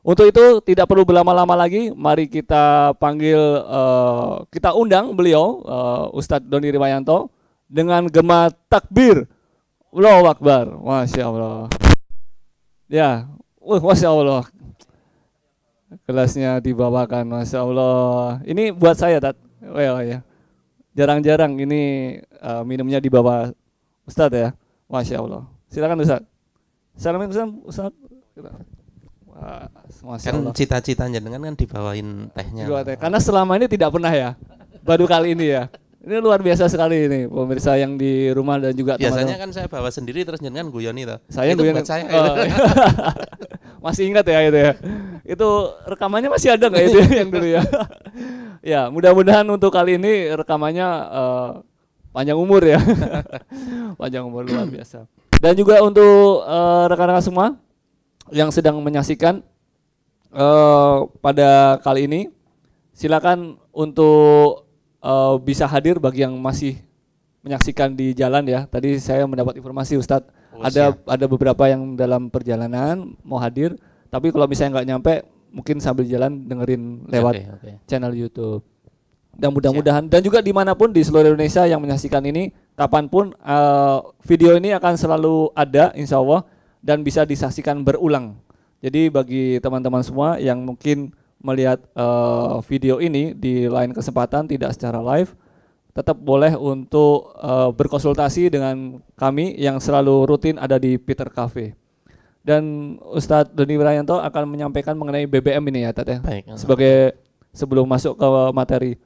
Untuk itu tidak perlu berlama-lama lagi, mari kita panggil, kita undang beliau, Ustadz Doni Riwayanto dengan gema takbir. Allahu Akbar, Masya Allah. Ya, Masya Allah. Gelasnya dibawakan, Masya Allah. Ini buat saya, Tat. Well, ya. Jarang-jarang ini minumnya di bawah Ustadz ya. Masya Allah. Silakan Ustadz. Assalamualaikum Ustadz. Wah, Masya Kan Allah. cita-citanya dengan kan dibawain tehnya. Karena selama ini tidak pernah ya. Baru kali ini ya. Ini luar biasa sekali ini pemirsa yang di rumah dan juga Biasanya teman-teman. kan saya bawa sendiri terus jenengan guyoni toh. Saya itu guyon- buat saya. Masih ingat ya itu ya. Itu rekamannya masih ada nggak itu yang dulu ya? Ya, mudah-mudahan untuk kali ini rekamannya panjang umur ya. Panjang umur luar biasa. Dan juga untuk rekan-rekan semua yang sedang menyaksikan pada kali ini, silakan untuk bisa hadir bagi yang masih menyaksikan di jalan ya. Tadi saya mendapat informasi Ustadz, ada beberapa yang dalam perjalanan mau hadir, tapi kalau misalnya nggak nyampe, mungkin sambil jalan dengerin lewat Oke. channel YouTube. Dan mudah-mudahan dan juga dimanapun di seluruh Indonesia yang menyaksikan ini, kapanpun video ini akan selalu ada insya Allah dan bisa disaksikan berulang. Jadi bagi teman-teman semua yang mungkin melihat video ini di lain kesempatan tidak secara live, tetap boleh untuk berkonsultasi dengan kami yang selalu rutin ada di Peter Cafe. Dan Ustadz Doni Riwayanto akan menyampaikan mengenai BBM ini ya Tat ya. Baik. Sebagai sebelum masuk ke materi.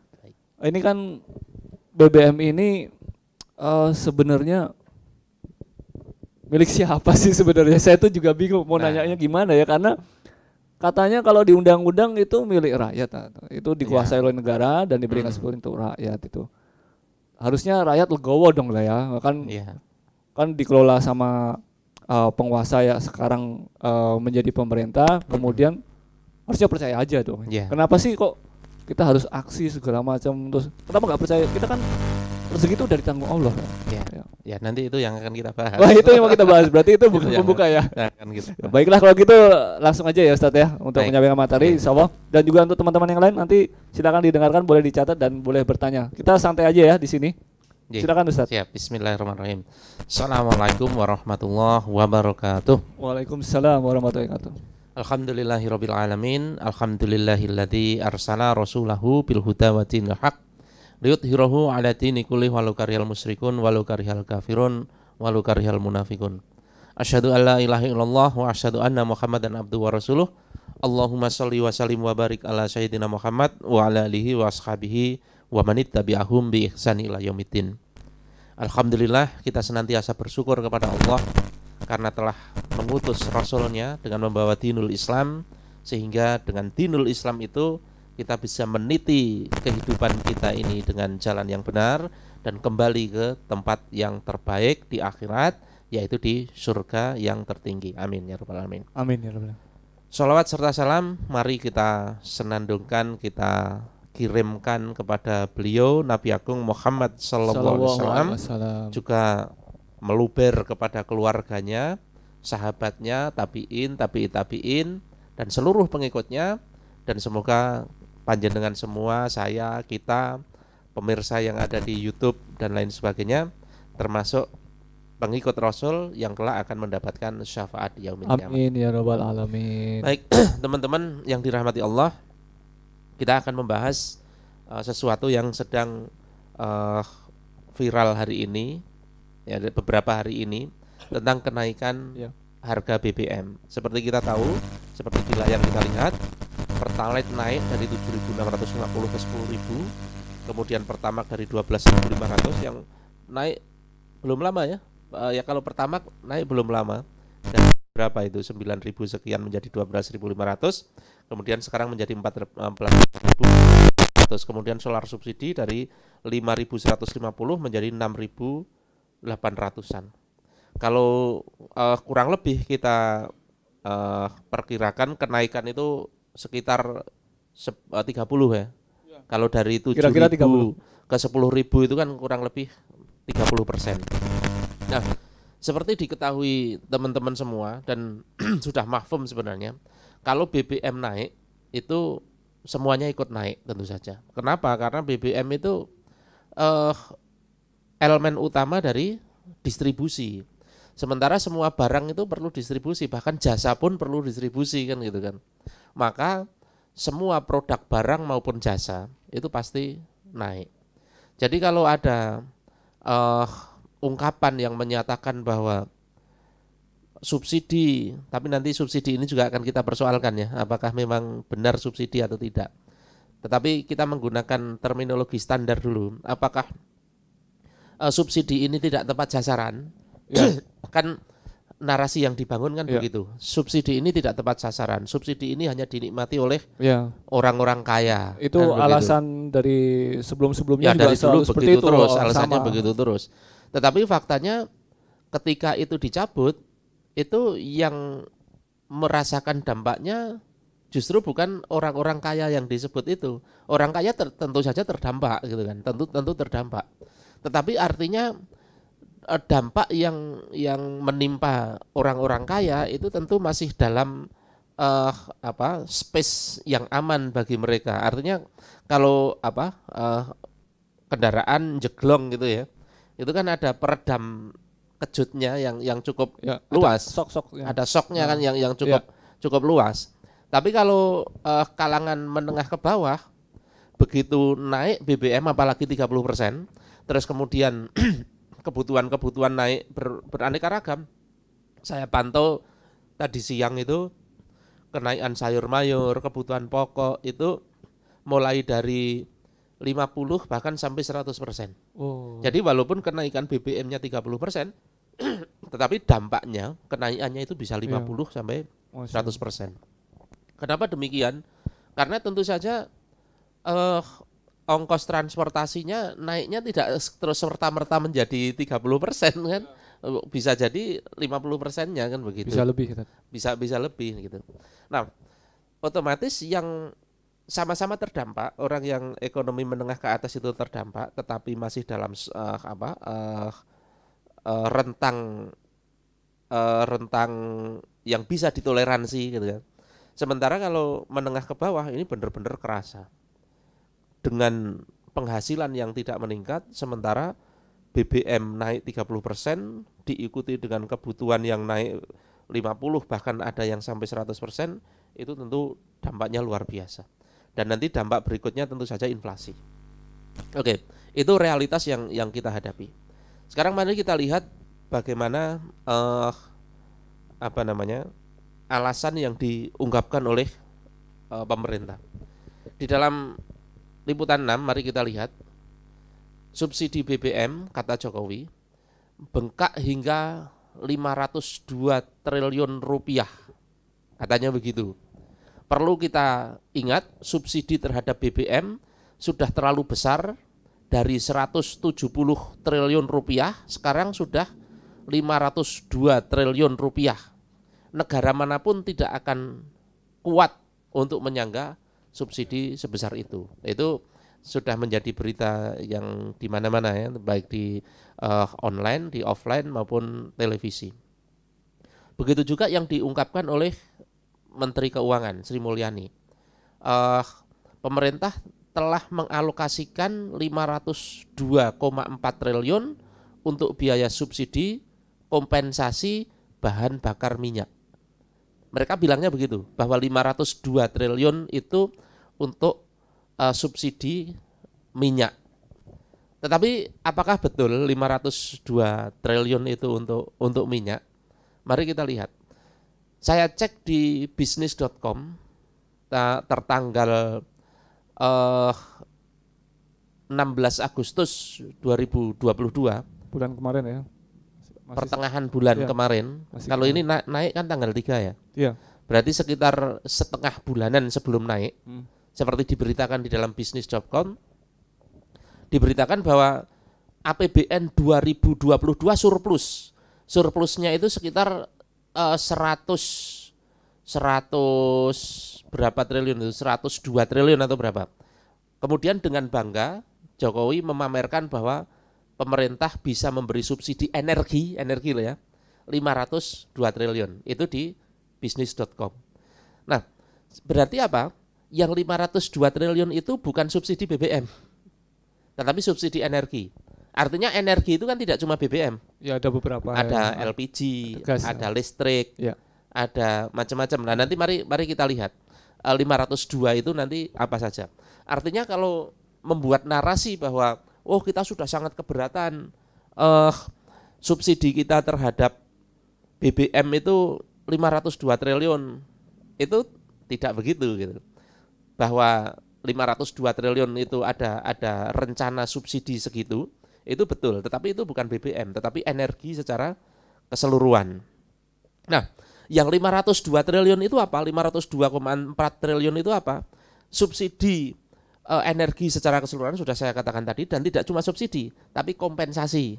Ini kan BBM ini sebenarnya milik siapa sih sebenarnya? Saya tuh juga bingung mau nanyanya gimana ya, karena katanya kalau di undang-undang itu milik rakyat, itu dikuasai oleh negara dan diberikan sepenuhnya untuk rakyat itu. Harusnya rakyat legowo dong lah ya, kan dikelola sama penguasa ya sekarang menjadi pemerintah, kemudian harusnya percaya aja tuh. Kenapa sih kok kita harus aksi segala macam, terus kenapa nggak percaya? Kita kan rezeki itu dari tanggung Allah. Ya nanti itu yang akan kita bahas. Wah itu yang mau kita bahas, berarti itu bukan pembuka ya. Gitu. Baiklah kalau gitu langsung aja ya Ustadz ya untuk menyampaikan materi insya Allah. Dan juga untuk teman-teman yang lain nanti silakan didengarkan, boleh dicatat dan boleh bertanya. Kita santai aja ya di sini. Silakan Ustadz. Siap, bismillahirrahmanirrahim. Assalamualaikum warahmatullahi wabarakatuh. Waalaikumsalam warahmatullahi wabarakatuh. Alhamdulillahirabbil alamin. Alhamdulillahilladzi arsala rasulahu bil huda wa dinil haq liyudhhirahu 'ala dini kulli walau karihal musyrikun walau karihal kafirun walau karihal munafiqun. Asyhadu an la ilaha illallah wa asyhadu anna Muhammadan abduhu wa rasuluh. Allahumma shalli wa sallim wa barik ala sayyidina Muhammad wa ala alihi wa ashabihi wa man ittabi'ahum bi ihsani ila yaumiddin. Alhamdulillah, kita senantiasa bersyukur kepada Allah karena telah mengutus Rasulnya dengan membawa dinul Islam, sehingga dengan dinul Islam itu kita bisa meniti kehidupan kita ini dengan jalan yang benar dan kembali ke tempat yang terbaik di akhirat, yaitu di surga yang tertinggi. Amin ya rabbal alamin. Amin ya rabbal alamin. Shalawat serta salam mari kita senandungkan, kita kirimkan kepada beliau Nabi Agung Muhammad sallallahu alaihi wasallam, juga meluber kepada keluarganya, sahabatnya, tabi'in, tabi'in dan seluruh pengikutnya, dan semoga panjenengan semua, saya, kita, pemirsa yang ada di YouTube dan lain sebagainya, termasuk pengikut Rasul yang kelak akan mendapatkan syafaat di yaumil qiyamah. Amin ya rabbal alamin. Baik, teman-teman yang dirahmati Allah, kita akan membahas sesuatu yang sedang viral hari ini, ya, beberapa hari ini, tentang kenaikan harga BBM. Seperti kita tahu, seperti di layar kita lihat, Pertalite naik dari 7.650 ke 10.000, kemudian Pertamax dari 12.500 yang naik belum lama ya. Ya kalau Pertamax naik belum lama, dan berapa itu 9.000 sekian menjadi 12.500, kemudian sekarang menjadi 14.500, kemudian solar subsidi dari 5.150 menjadi 6.800-an. Kalau kurang lebih kita perkirakan kenaikan itu sekitar 30 ya. Kalau dari 7.000 ke 10.000 itu kan kurang lebih 30%. Nah, seperti diketahui teman-teman semua dan sudah mahfum sebenarnya, Kalau BBM naik itu semuanya ikut naik tentu saja. Kenapa? Karena BBM itu eh, elemen utama dari distribusi. Sementara semua barang itu perlu distribusi, bahkan jasa pun perlu distribusi kan gitu kan. Maka semua produk barang maupun jasa itu pasti naik. Jadi kalau ada ungkapan yang menyatakan bahwa subsidi, tapi nanti subsidi ini juga akan kita persoalkan ya, apakah memang benar subsidi atau tidak. Tetapi kita menggunakan terminologi standar dulu, apakah subsidi ini tidak tepat sasaran? Ya. Kan narasi yang dibangun kan begitu. Subsidi ini tidak tepat sasaran. Subsidi ini hanya dinikmati oleh orang-orang kaya. Itu kan alasan dari sebelum-sebelumnya ya, dari dulu begitu terus, alasannya sama. Begitu terus. Tetapi faktanya ketika itu dicabut, itu yang merasakan dampaknya justru bukan orang-orang kaya yang disebut itu. Orang kaya tentu saja terdampak gitu kan. Tentu terdampak. Tetapi artinya dampak yang menimpa orang-orang kaya itu tentu masih dalam space yang aman bagi mereka. Artinya kalau kendaraan jeglong gitu ya, itu kan ada peredam kejutnya yang cukup luas. Ada shocknya kan yang cukup luas. Tapi kalau kalangan menengah ke bawah, begitu naik BBM apalagi 30%, terus kemudian kebutuhan naik beraneka ragam. Saya pantau tadi siang itu kenaikan sayur mayur, kebutuhan pokok itu mulai dari 50 bahkan sampai 100%. Jadi walaupun kenaikan BBM-nya 30%, tetapi dampaknya kenaikannya itu bisa 50 sampai 100%. Kenapa demikian? Karena tentu saja ongkos transportasinya naiknya tidak terus serta-merta menjadi 30% kan. Bisa jadi 50%-nya kan begitu. Bisa lebih gitu. Bisa lebih gitu. Nah, otomatis yang sama-sama terdampak, orang yang ekonomi menengah ke atas itu terdampak tetapi masih dalam rentang yang bisa ditoleransi gitu kan. Sementara kalau menengah ke bawah ini benar-benar kerasa. Dengan penghasilan yang tidak meningkat, sementara BBM naik 30%, diikuti dengan kebutuhan yang naik 50, bahkan ada yang sampai 100%, itu tentu dampaknya luar biasa. Dan nanti dampak berikutnya tentu saja inflasi. Oke, itu realitas yang kita hadapi. Sekarang mari kita lihat bagaimana alasan yang diungkapkan oleh pemerintah. Di dalam liputan 6, mari kita lihat subsidi BBM, kata Jokowi, bengkak hingga 502 triliun rupiah. Katanya begitu. Perlu kita ingat, subsidi terhadap BBM sudah terlalu besar, dari 170 triliun rupiah, sekarang sudah 502 triliun rupiah. Negara manapun tidak akan kuat untuk menyangga subsidi sebesar itu. Itu sudah menjadi berita yang di mana-mana ya, baik di online, di offline maupun televisi. Begitu juga yang diungkapkan oleh Menteri Keuangan Sri Mulyani. Pemerintah telah mengalokasikan 502,4 triliun untuk biaya subsidi kompensasi bahan bakar minyak. Mereka bilangnya begitu, bahwa 502 triliun itu untuk subsidi minyak. Tetapi apakah betul 502 triliun itu untuk minyak? Mari kita lihat. Saya cek di bisnis.com tertanggal 16 Agustus 2022. Bulan kemarin ya. Pertengahan bulan kemarin. Kalau ini naik kan tanggal 3 ya. Iya. Berarti sekitar setengah bulanan sebelum naik. Seperti diberitakan di dalam bisnis.com, diberitakan bahwa APBN 2022 surplus. Surplusnya itu sekitar 100 berapa triliun itu? 102 triliun atau berapa. Kemudian dengan bangga Jokowi memamerkan bahwa pemerintah bisa memberi subsidi energi loh ya, 502 triliun. Itu di bisnis.com. Nah, berarti apa? Yang 502 triliun itu bukan subsidi BBM, tetapi subsidi energi. Artinya energi itu kan tidak cuma BBM. Ya ada beberapa. Ada LPG, gas, ada listrik, ya. ada macam-macam. Nah, nanti mari kita lihat 502 itu nanti apa saja. Artinya kalau membuat narasi bahwa kita sudah sangat keberatan subsidi kita terhadap BBM itu 502 triliun. Itu tidak begitu gitu. Bahwa 502 triliun itu ada rencana subsidi segitu, itu betul, tetapi itu bukan BBM, tetapi energi secara keseluruhan. Nah, yang 502 triliun itu apa? 502,4 triliun itu apa? Subsidi energi secara keseluruhan sudah saya katakan tadi, dan tidak cuma subsidi, tapi kompensasi.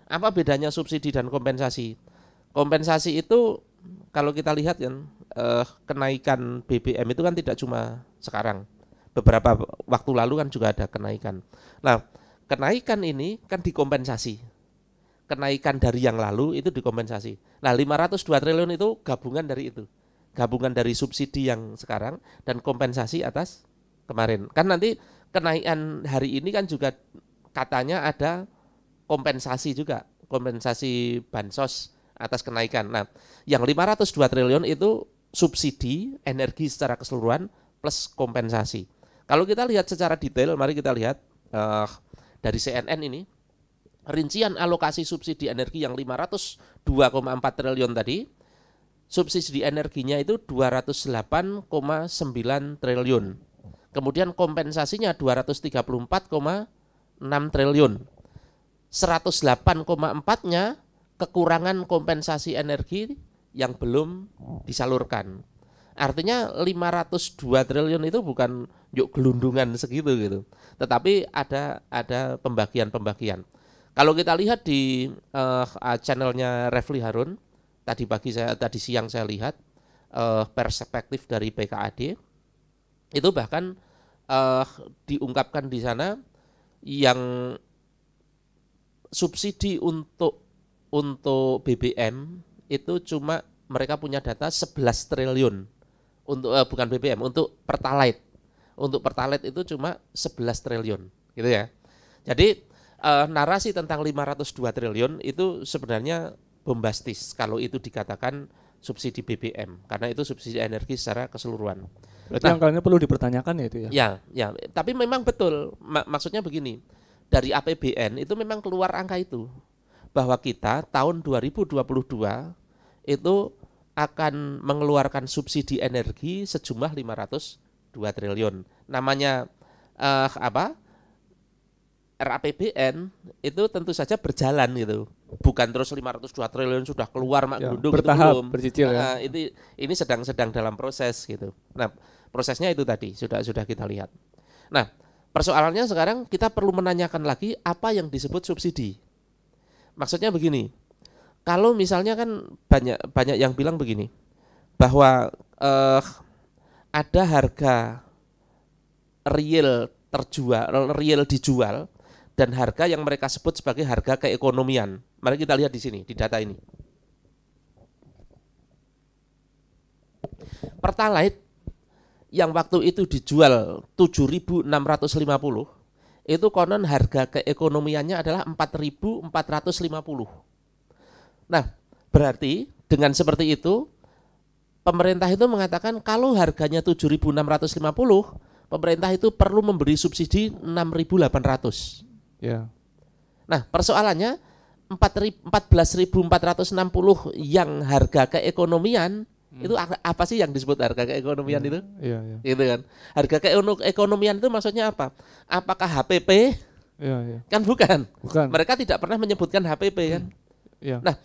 Apa bedanya subsidi dan kompensasi? Kompensasi itu kalau kita lihat kan kenaikan BBM itu kan tidak cuma sekarang. Beberapa waktu lalu kan juga ada kenaikan. Nah, kenaikan ini kan dikompensasi. Kenaikan dari yang lalu itu dikompensasi. Nah, 502 triliun itu gabungan dari itu. Gabungan dari subsidi yang sekarang dan kompensasi atas kemarin. Kan nanti kenaikan hari ini kan juga katanya ada kompensasi juga. Kompensasi bansos atas kenaikan. Nah, yang 502 triliun itu subsidi energi secara keseluruhan plus kompensasi. Kalau kita lihat secara detail, mari kita lihat dari CNN ini, rincian alokasi subsidi energi yang 502,4 triliun tadi, subsidi energinya itu 208,9 triliun. Kemudian kompensasinya 234,6 triliun. 108,4-nya kekurangan kompensasi energi yang belum disalurkan. Artinya 502 triliun itu bukan yuk gelundungan segitu gitu. Tetapi ada pembagian-pembagian. Kalau kita lihat di channelnya Refli Harun, tadi siang saya lihat perspektif dari BKAD, itu bahkan diungkapkan di sana yang subsidi untuk BBM itu cuma mereka punya data 11 triliun untuk bukan BBM, untuk Pertalite. Untuk Pertalite itu cuma 11 triliun, gitu ya. Jadi narasi tentang 502 triliun itu sebenarnya bombastis kalau itu dikatakan subsidi BBM, karena itu subsidi energi secara keseluruhan. Berarti angkanya perlu dipertanyakan ya itu ya? Ya, tapi memang betul, maksudnya begini, dari APBN itu memang keluar angka itu, bahwa kita tahun 2022 itu akan mengeluarkan subsidi energi sejumlah 502 triliun. Namanya RAPBN itu tentu saja berjalan gitu. Bukan terus 502 triliun sudah keluar mak gelundung bertahap, itu belum. Bercicil ya. Ini sedang dalam proses gitu. Nah, prosesnya itu tadi sudah kita lihat. Nah, persoalannya sekarang kita perlu menanyakan lagi apa yang disebut subsidi. Maksudnya begini, kalau misalnya kan banyak yang bilang begini, bahwa ada harga real dijual dan harga yang mereka sebut sebagai harga keekonomian. Mari kita lihat di sini, di data ini. Pertalite yang waktu itu dijual 7.650, itu konon harga keekonomiannya adalah 4.450. Nah, berarti dengan seperti itu pemerintah itu mengatakan kalau harganya 7.650, pemerintah itu perlu memberi subsidi 6.800. Ya. Nah, persoalannya 14.460 yang harga keekonomian itu apa sih yang disebut harga keekonomian itu? Iya. Gitu kan. Harga keekonomian itu maksudnya apa? Apakah HPP? Iya. Kan bukan. Mereka tidak pernah menyebutkan HPP kan. Iya. Nah,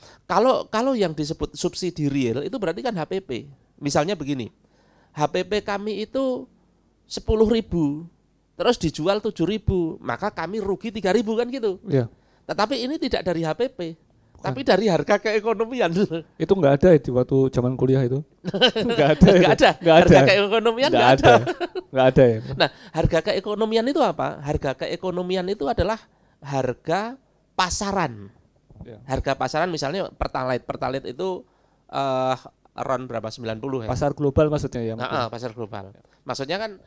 kalau yang disebut subsidi real itu berarti kan HPP. Misalnya begini. HPP kami itu 10.000, terus dijual 7.000, maka kami rugi 3.000 kan gitu. Iya. Tetapi ini tidak dari HPP. Tapi dari harga keekonomian. Itu nggak ada di waktu zaman kuliah itu. Nggak ada. Harga keekonomian nggak ada. Nggak ada ya. Nah, harga keekonomian itu apa? Harga keekonomian itu adalah harga pasaran. Ya. Harga pasaran misalnya Pertalite itu RON berapa 90 ya. Pasar global maksudnya ya. Pasar global. Maksudnya kan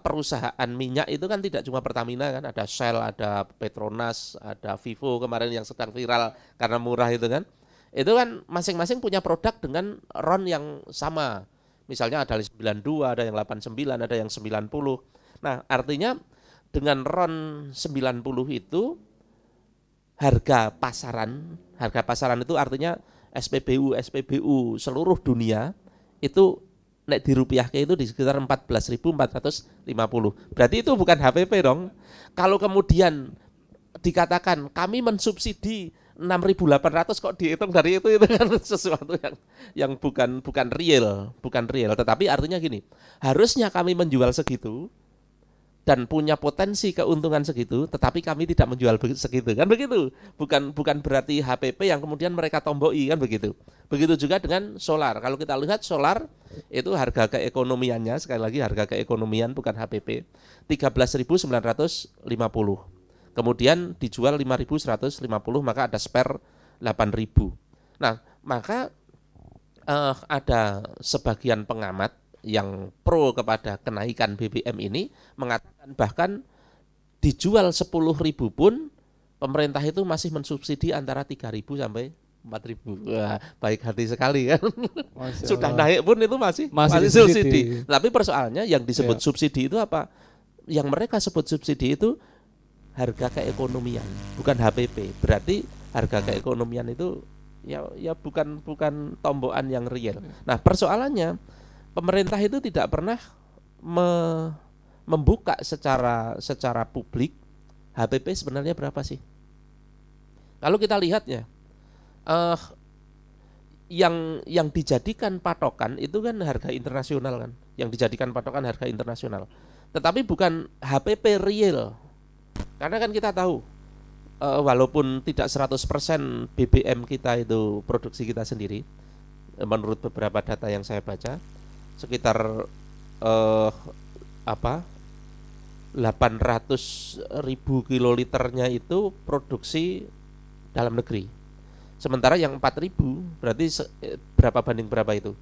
perusahaan minyak itu kan tidak cuma Pertamina kan, ada Shell, ada Petronas, ada Vivo kemarin yang sedang viral karena murah itu kan. Itu kan masing-masing punya produk dengan RON yang sama. Misalnya ada 92, ada yang 89, ada yang 90. Nah, artinya dengan RON 90 itu harga pasaran itu artinya SPBU seluruh dunia itu nek dirupiahke itu di sekitar 14.450. Berarti itu bukan HPP dong. Kalau kemudian dikatakan kami mensubsidi 6.800 kok dihitung dari itu kan sesuatu yang bukan real, tetapi artinya gini, harusnya kami menjual segitu dan punya potensi keuntungan segitu, tetapi kami tidak menjual segitu, kan begitu. Bukan berarti HPP yang kemudian mereka tomboi, kan begitu. Begitu juga dengan solar. Kalau kita lihat solar itu harga keekonomiannya, sekali lagi harga keekonomian bukan HPP, 13.950. Kemudian dijual 5.150, maka ada spare 8.000. Nah, maka ada sebagian pengamat yang pro kepada kenaikan BBM ini mengatakan bahkan dijual 10.000 pun pemerintah itu masih mensubsidi antara 3.000 sampai 4.000. Wah, baik hati sekali kan. Sudah naik pun itu masih subsidi. Tapi persoalannya yang disebut subsidi itu apa? Yang mereka sebut subsidi itu harga keekonomian, bukan HPP. Berarti harga keekonomian itu ya bukan tombokan yang real. Nah, persoalannya pemerintah itu tidak pernah membuka secara publik HPP sebenarnya berapa sih. Kalau kita lihat ya, yang dijadikan patokan itu kan harga internasional kan, tetapi bukan HPP real. Karena kan kita tahu walaupun tidak 100% BBM kita itu produksi kita sendiri, menurut beberapa data yang saya baca sekitar 800.000 kiloliternya itu produksi dalam negeri. Sementara yang 4.000 berarti berapa banding berapa itu?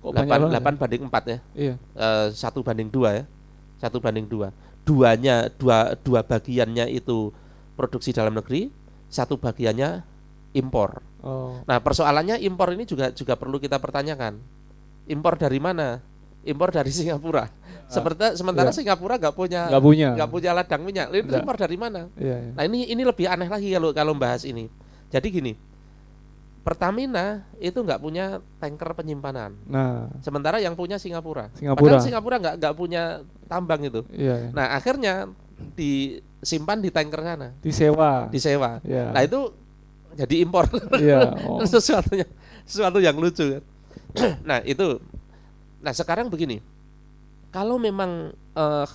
8 banding 4 ya. Iya. 1 banding 2 ya. 1 banding 2. Dua bagiannya itu produksi dalam negeri, 1 bagiannya impor. Nah, persoalannya impor ini juga perlu kita pertanyakan. Impor dari mana? Impor dari Singapura. Sementara Singapura nggak punya ladang minyak. Impor dari mana? Iya. Nah, ini lebih aneh lagi kalau bahas ini. Jadi gini, Pertamina itu nggak punya tanker penyimpanan. Nah, sementara yang punya Singapura. Padahal Singapura nggak punya tambang itu. Iya. Nah, akhirnya disimpan di tanker sana. Disewa. Iya. Nah, itu jadi impor. Iya. Sesuatu yang lucu kan. Nah, itu. Nah, sekarang begini. Kalau memang 2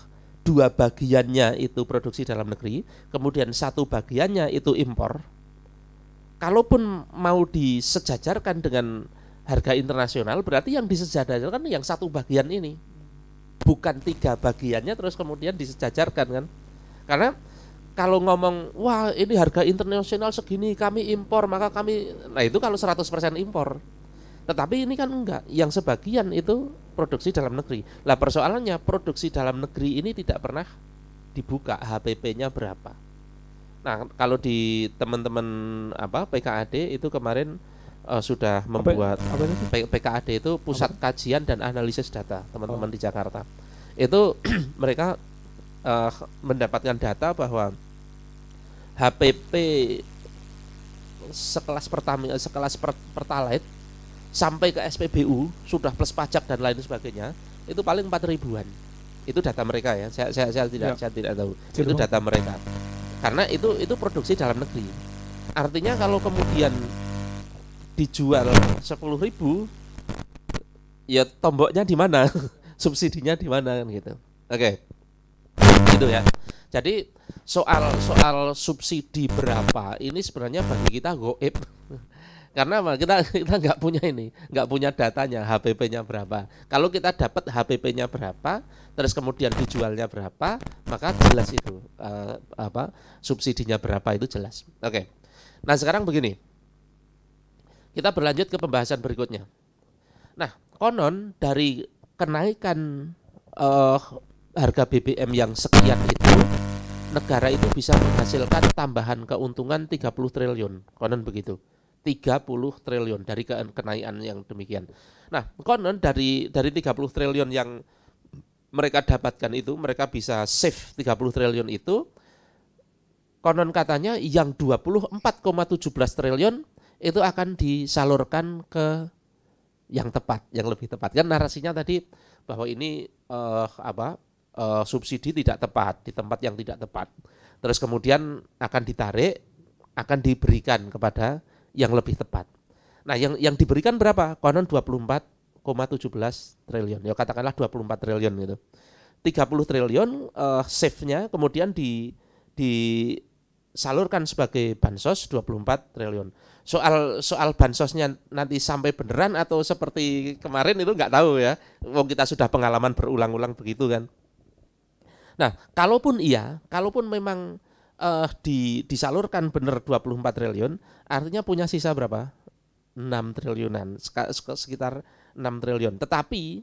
bagiannya itu produksi dalam negeri, kemudian 1 bagiannya itu impor. Kalaupun mau disejajarkan dengan harga internasional, berarti yang disejajarkan yang 1 bagian ini, bukan 3 bagiannya terus kemudian disejajarkan kan? Karena kalau ngomong, wah ini harga internasional segini, kami impor, maka kami, nah itu kalau 100% impor. Tetapi ini kan enggak, yang sebagian itu produksi dalam negeri. Lah persoalannya produksi dalam negeri ini tidak pernah dibuka HPP-nya berapa. Nah, kalau di teman-teman PKAD itu kemarin sudah membuat PKAD itu Pusat Kajian dan Analisis Data, teman-teman di Jakarta. Itu mereka mendapatkan data bahwa HPP sekelas Pertalite sampai ke SPBU sudah plus pajak dan lain sebagainya itu paling 4.000-an. Itu data mereka ya. Saya tidak tahu. Itu data mereka. Karena itu produksi dalam negeri. Artinya kalau kemudian dijual 10.000, ya tomboknya di mana? Subsidinya di mana kan gitu. Oke. Gitu ya. Jadi soal subsidi berapa ini sebenarnya bagi kita goib. Karena kita nggak punya datanya HPP-nya berapa. Kalau kita dapat HPP-nya berapa, terus kemudian dijualnya berapa, maka jelas itu subsidinya berapa itu jelas. Oke. Nah sekarang begini, kita berlanjut ke pembahasan berikutnya. Nah, konon dari kenaikan harga BBM yang sekian itu, negara itu bisa menghasilkan tambahan keuntungan 30 triliun. Konon begitu. 30 triliun dari kenaikan yang demikian. Nah, konon dari 30 triliun yang mereka dapatkan itu, mereka bisa save 30 triliun itu, konon katanya yang 24,17 triliun itu akan disalurkan ke yang tepat, yang lebih tepat. Kan narasinya tadi bahwa ini subsidi tidak tepat di tempat yang tidak tepat. Terus kemudian akan ditarik, akan diberikan kepada yang lebih tepat. Nah, yang diberikan berapa? Konon 24,17 triliun. Ya katakanlah 24 triliun gitu. 30 triliun save-nya kemudian disalurkan sebagai bansos 24 triliun. Soal bansosnya nanti sampai beneran atau seperti kemarin itu nggak tahu ya. Wong kita sudah pengalaman berulang-ulang begitu kan. Nah, kalaupun memang disalurkan benar 24 triliun, artinya punya sisa berapa? 6 triliunan, sekitar 6 triliun. Tetapi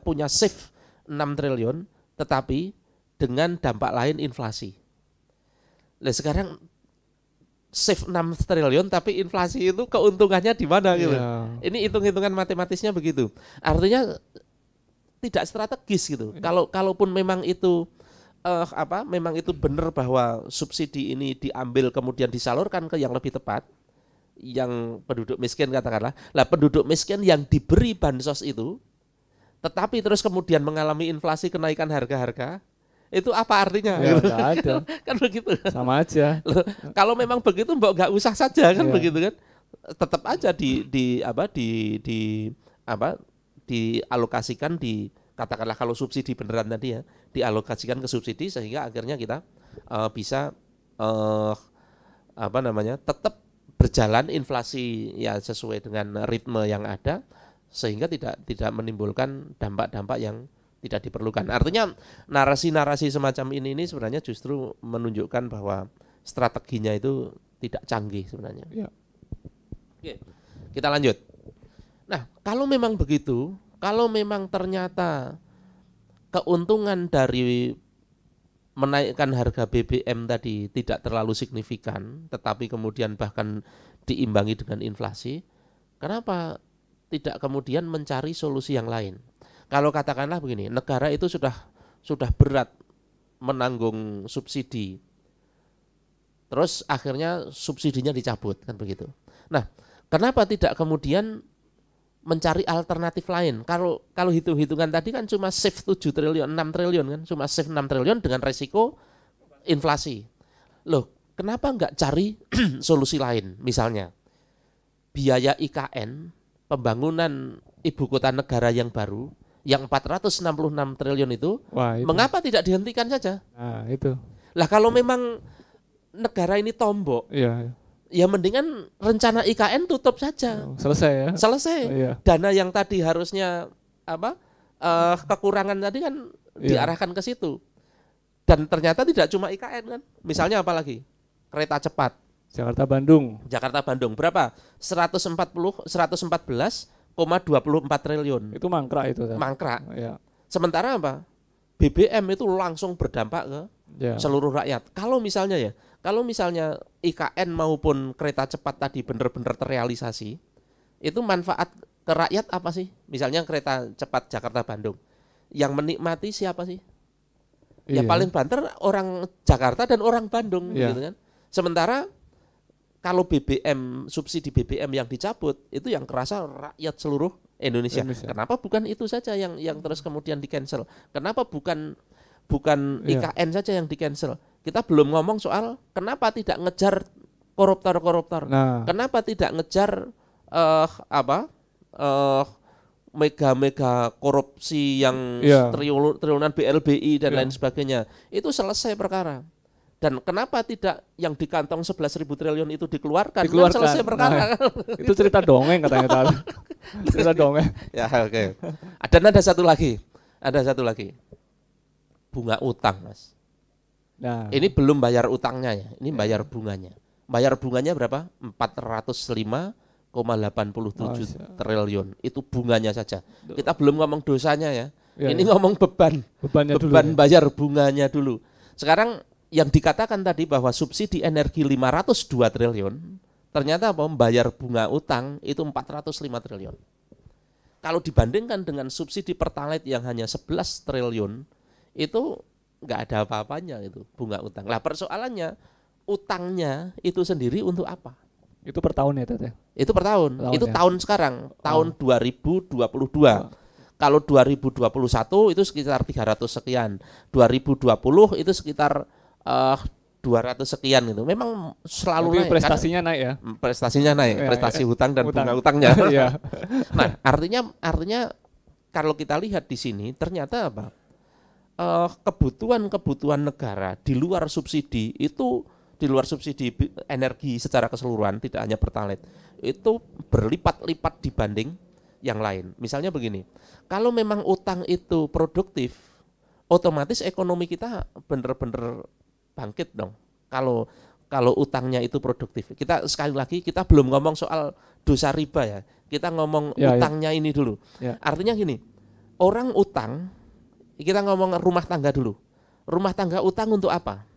punya save 6 triliun, tetapi dengan dampak lain inflasi. Nah, sekarang save 6 triliun tapi inflasi itu keuntungannya di mana gitu. Yeah. Ini hitung-hitungan matematisnya begitu. Artinya tidak strategis gitu. Yeah. Kalaupun memang itu memang itu benar bahwa subsidi ini diambil kemudian disalurkan ke yang lebih tepat, yang penduduk miskin katakanlah. Lah penduduk miskin yang diberi bansos itu, tetapi terus kemudian mengalami inflasi kenaikan harga-harga, itu apa artinya? Ya, gitu. Ada. Kan begitu. Sama aja. Loh, kalau memang begitu mbok nggak usah saja kan begitu kan. Tetap aja dialokasikan katakanlah kalau subsidi beneran tadi ya, dialokasikan ke subsidi sehingga akhirnya kita bisa tetap berjalan inflasi ya sesuai dengan ritme yang ada sehingga tidak menimbulkan dampak-dampak yang tidak diperlukan. Artinya narasi-narasi semacam ini sebenarnya justru menunjukkan bahwa strateginya itu tidak canggih sebenarnya. Ya. Oke, kita lanjut. Nah, kalau memang begitu, kalau memang ternyata keuntungan dari menaikkan harga BBM tadi tidak terlalu signifikan, tetapi kemudian bahkan diimbangi dengan inflasi, kenapa tidak kemudian mencari solusi yang lain? Kalau katakanlah begini, negara itu sudah berat menanggung subsidi, terus akhirnya subsidinya dicabut kan begitu. Nah, kenapa tidak kemudian mencari alternatif lain? Kalau hitung-hitungan tadi kan cuma save 7 triliun, 6 triliun kan, cuma save 6 triliun dengan resiko inflasi. Loh, kenapa enggak cari solusi lain? Misalnya, biaya IKN, pembangunan ibu kota negara yang baru, yang 466 triliun itu, mengapa tidak dihentikan saja? Nah, itu. Lah kalau memang negara ini tombok, ya mendingan rencana IKN tutup saja. Selesai ya. Selesai. Dana yang tadi harusnya kekurangan tadi kan diarahkan ke situ. Dan ternyata tidak cuma IKN kan. Misalnya apa lagi? Kereta cepat. Jakarta Bandung. Jakarta Bandung berapa? 114,24 triliun. Itu mangkrak itu kan. Mangkrak. Ya. Sementara apa? BBM itu langsung berdampak ke seluruh rakyat. Kalau misalnya IKN maupun kereta cepat tadi benar-benar terrealisasi, itu manfaat ke rakyat apa sih? Misalnya kereta cepat Jakarta Bandung, yang menikmati siapa sih? Ya paling banter orang Jakarta dan orang Bandung, gitu kan. Sementara kalau subsidi BBM yang dicabut, itu yang kerasa rakyat seluruh Indonesia. Kenapa bukan itu saja yang terus kemudian di-cancel? Kenapa bukan IKN saja yang di-cancel? Kita belum ngomong soal kenapa tidak ngejar koruptor-koruptor. Nah. Kenapa tidak ngejar mega-mega korupsi yang triliunan BLBI dan lain sebagainya. Itu selesai perkara. Dan kenapa tidak yang di kantong 11.000 triliun itu dikeluarkan? Kan selesai perkara. Nah, itu cerita dongeng katanya tadi. Cerita dongeng. Ya, oke. Ada satu lagi. Bunga utang, Mas. Nah, ini belum bayar utangnya ya. Ini bayar bunganya. Bayar bunganya berapa? 405,5 triliun. Itu bunganya saja. Kita belum ngomong dosanya ya. Ini ya. ngomong beban Bebannya dulu. beban bayar bunganya dulu. Sekarang yang dikatakan tadi bahwa subsidi energi 502 triliun, ternyata membayar bunga utang itu 405 triliun. Kalau dibandingkan dengan subsidi Pertalite yang hanya 11 triliun, itu nggak ada apa-apanya itu bunga utang. Lah persoalannya, utangnya itu sendiri untuk apa? Itu per tahun ya, Teteh? Itu per tahun. Itu ya? tahun sekarang, tahun 2022. Kalau 2021 itu sekitar 300 sekian. 2020 itu sekitar 200 sekian gitu. Memang selalu Jadi naik. prestasinya naik ya? Prestasinya naik, prestasi hutang dan bunga utangnya. Nah, artinya kalau kita lihat di sini ternyata apa? Kebutuhan negara di luar subsidi itu, di luar subsidi energi secara keseluruhan, tidak hanya Pertalite, itu berlipat-lipat dibanding yang lain. Misalnya begini, kalau memang utang itu produktif, otomatis ekonomi kita benar-benar bangkit dong. Kalau utangnya itu produktif. Kita sekali lagi kita belum ngomong soal dosa riba ya. Kita ngomong utangnya ini dulu. Artinya gini, orang utang, kita ngomong rumah tangga dulu. Rumah tangga utang untuk apa?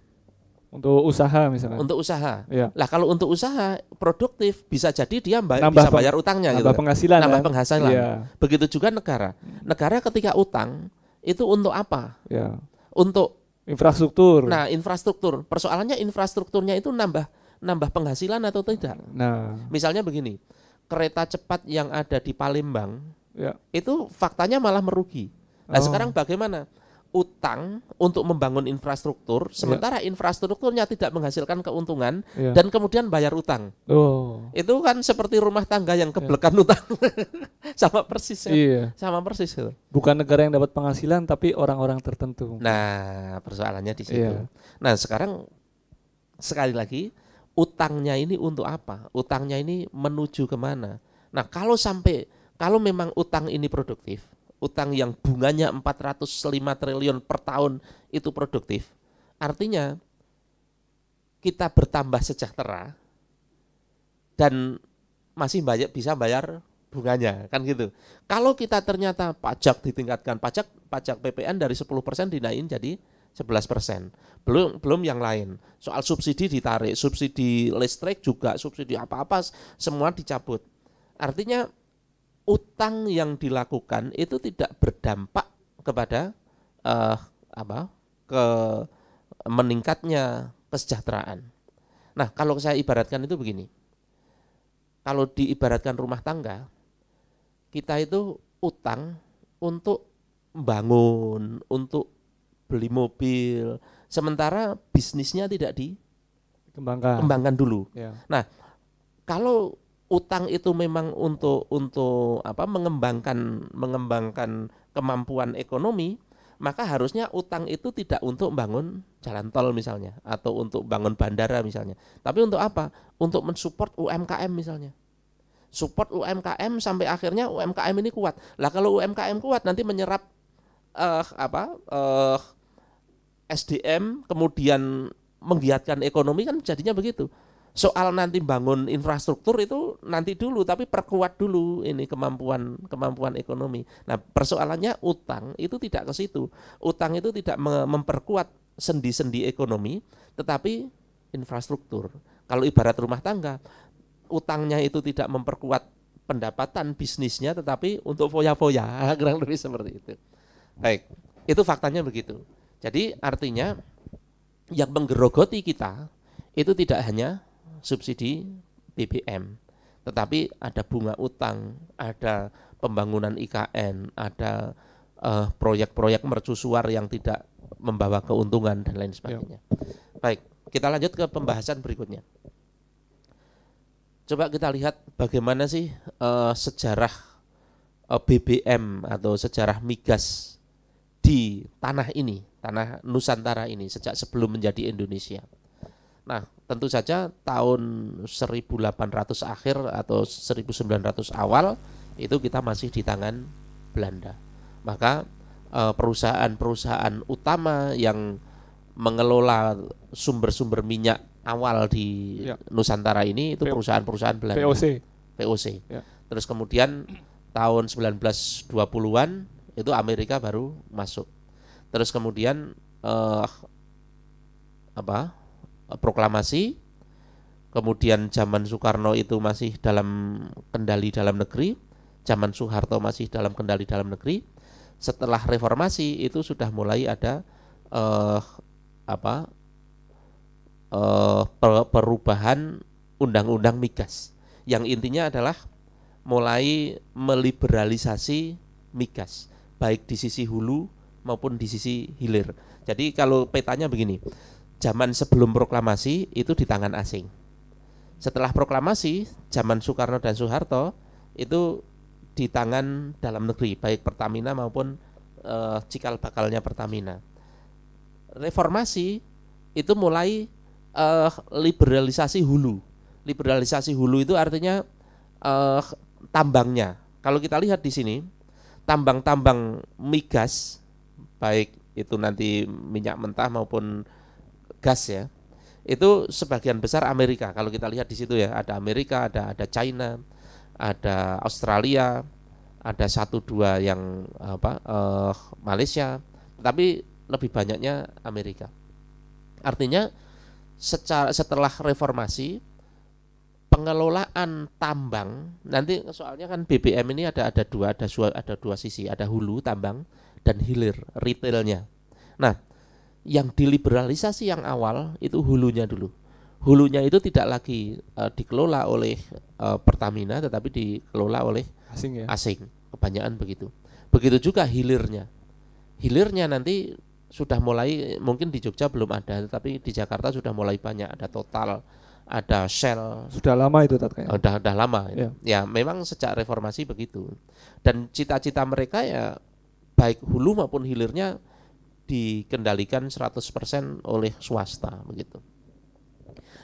Untuk usaha misalnya. Untuk usaha. Ya. Lah kalau untuk usaha produktif bisa jadi dia bisa bayar utangnya nambah gitu. Penghasilan. Nambah penghasilan. Ya. Begitu juga negara. Negara ketika utang itu untuk apa? Ya. Untuk infrastruktur. Nah, infrastruktur. Persoalannya infrastrukturnya itu nambah penghasilan atau tidak? Nah, misalnya begini. Kereta cepat yang ada di Palembang itu faktanya malah merugi. Nah, sekarang bagaimana? Utang untuk membangun infrastruktur, sementara infrastrukturnya tidak menghasilkan keuntungan, dan kemudian bayar utang. Itu kan seperti rumah tangga yang keblekan utang. Sama persis ya. Sama persis itu. Bukan negara yang dapat penghasilan, tapi orang-orang tertentu. Nah, persoalannya di situ. Nah, sekarang sekali lagi, utangnya ini untuk apa? Utangnya ini menuju kemana? Nah, kalau memang utang ini produktif, utang yang bunganya 405 triliun per tahun itu produktif, artinya kita bertambah sejahtera dan masih bisa bayar bunganya, kan gitu. Kalau kita ternyata pajak ditingkatkan, pajak PPN dari 10% dinaikin jadi 11%. Belum yang lain. Soal subsidi ditarik, subsidi listrik juga, subsidi apa-apa semua dicabut. Artinya utang yang dilakukan itu tidak berdampak kepada meningkatnya kesejahteraan. Nah, kalau saya ibaratkan itu begini. Kalau diibaratkan rumah tangga, kita itu utang untuk bangun, untuk beli mobil, sementara bisnisnya tidak dikembangkan dulu. Nah, kalau utang itu memang untuk mengembangkan kemampuan ekonomi, maka harusnya utang itu tidak untuk bangun jalan tol misalnya, atau untuk bangun bandara misalnya, tapi untuk apa? Untuk mensupport UMKM misalnya. Support UMKM sampai akhirnya UMKM ini kuat. Lah kalau UMKM kuat nanti menyerap SDM, kemudian menggiatkan ekonomi, kan jadinya begitu. Soal nanti bangun infrastruktur itu nanti dulu, tapi perkuat dulu ini kemampuan ekonomi. Nah, persoalannya utang itu tidak ke situ. Utang itu tidak memperkuat sendi-sendi ekonomi, tetapi infrastruktur. Kalau ibarat rumah tangga, utangnya itu tidak memperkuat pendapatan bisnisnya, tetapi untuk foya-foya, kurang lebih seperti itu. Baik, itu faktanya begitu. Jadi artinya yang menggerogoti kita itu tidak hanya subsidi BBM, tetapi ada bunga utang, ada pembangunan IKN, ada proyek-proyek mercusuar yang tidak membawa keuntungan dan lain sebagainya. Baik, kita lanjut ke pembahasan berikutnya. Coba kita lihat bagaimana sih sejarah BBM atau sejarah migas di tanah ini, tanah Nusantara ini sejak sebelum menjadi Indonesia. Nah, tentu saja tahun 1800 akhir atau 1900 awal itu kita masih di tangan Belanda. Maka perusahaan-perusahaan utama yang mengelola sumber-sumber minyak awal di Nusantara ini itu perusahaan-perusahaan Belanda. VOC. Ya. Terus kemudian tahun 1920-an itu Amerika baru masuk. Terus kemudian proklamasi. Kemudian zaman Soekarno itu masih dalam kendali dalam negeri, zaman Soeharto masih dalam kendali dalam negeri. Setelah reformasi itu sudah mulai ada perubahan undang-undang migas yang intinya adalah mulai meliberalisasi migas baik di sisi hulu maupun di sisi hilir. Jadi kalau petanya begini, zaman sebelum proklamasi itu di tangan asing. Setelah proklamasi, zaman Soekarno dan Soeharto itu di tangan dalam negeri, baik Pertamina maupun cikal bakalnya Pertamina. Reformasi itu mulai liberalisasi hulu. Liberalisasi hulu itu artinya tambangnya. Kalau kita lihat di sini, tambang-tambang migas, baik itu nanti minyak mentah maupun gas ya, itu sebagian besar Amerika. Kalau kita lihat di situ ya, ada Amerika, ada China, ada Australia, ada 1-2 yang Malaysia, tapi lebih banyaknya Amerika. Artinya setelah reformasi, pengelolaan tambang nanti soalnya kan BBM ini ada dua sisi, ada hulu tambang dan hilir retailnya. Nah, yang diliberalisasi yang awal itu hulunya dulu. Hulunya itu tidak lagi dikelola oleh Pertamina, tetapi dikelola oleh asing. Kebanyakan begitu. Begitu juga hilirnya. Hilirnya nanti sudah mulai, mungkin di Jogja belum ada, tetapi di Jakarta sudah mulai banyak. Ada Total, ada Shell. Sudah lama itu kayaknya. Udah lama. Ya. Ya, memang sejak reformasi begitu. Dan cita-cita mereka ya baik hulu maupun hilirnya dikendalikan 100% oleh swasta begitu.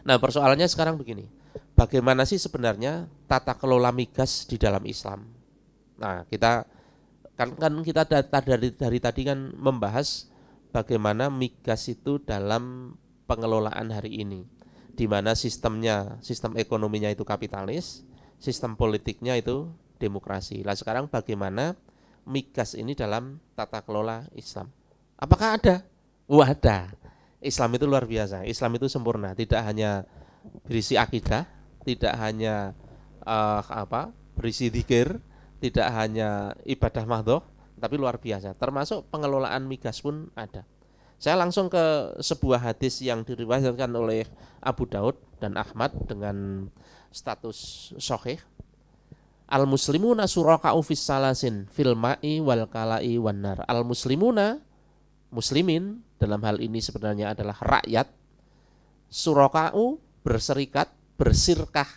Nah, persoalannya sekarang begini. Bagaimana sih sebenarnya tata kelola migas di dalam Islam? Nah, kita kita dari tadi kan membahas bagaimana migas itu dalam pengelolaan hari ini, di mana sistem ekonominya itu kapitalis, sistem politiknya itu demokrasi. Nah, sekarang bagaimana migas ini dalam tata kelola Islam? Apakah ada? Ada. Islam itu luar biasa. Islam itu sempurna. Tidak hanya berisi akidah, tidak hanya berisi dzikir, tidak hanya ibadah mahdhoh, tapi luar biasa. Termasuk pengelolaan migas pun ada. Saya langsung ke sebuah hadis yang diriwayatkan oleh Abu Daud dan Ahmad dengan status sahih. Al-muslimuna suraka'u fis salasin fil ma'i wal kala'i wan nar. Al-muslimuna, muslimin dalam hal ini sebenarnya adalah rakyat, suraka'u berserikat, bersirkah.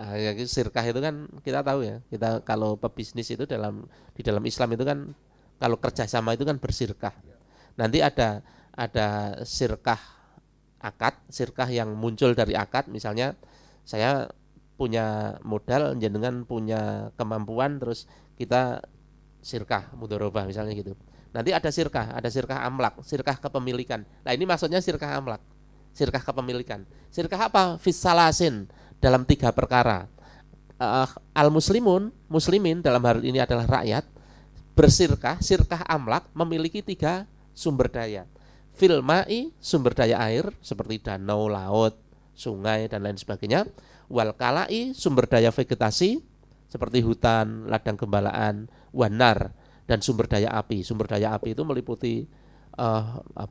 Nah, ya, sirkah itu kan kita tahu ya. Kita kalau pebisnis itu di dalam Islam itu kan kalau kerjasama itu kan bersirkah. Nanti ada sirkah akad, sirkah yang muncul dari akad. Misalnya saya punya modal, jenengan punya kemampuan, terus kita sirkah mudharabah misalnya gitu. Nanti ada sirkah amlak, sirkah kepemilikan. Nah, ini maksudnya sirkah amlak, sirkah kepemilikan. Sirkah apa? Fisalasin, dalam 3 perkara. Muslimin dalam hal ini adalah rakyat, bersirkah, sirkah amlak memiliki 3 sumber daya. Fil ma'i, sumber daya air seperti danau, laut, sungai dan lain sebagainya. Wal kala'i, sumber daya vegetasi seperti hutan, ladang gembalaan, wanar, dan sumber daya api. Sumber daya api itu meliputi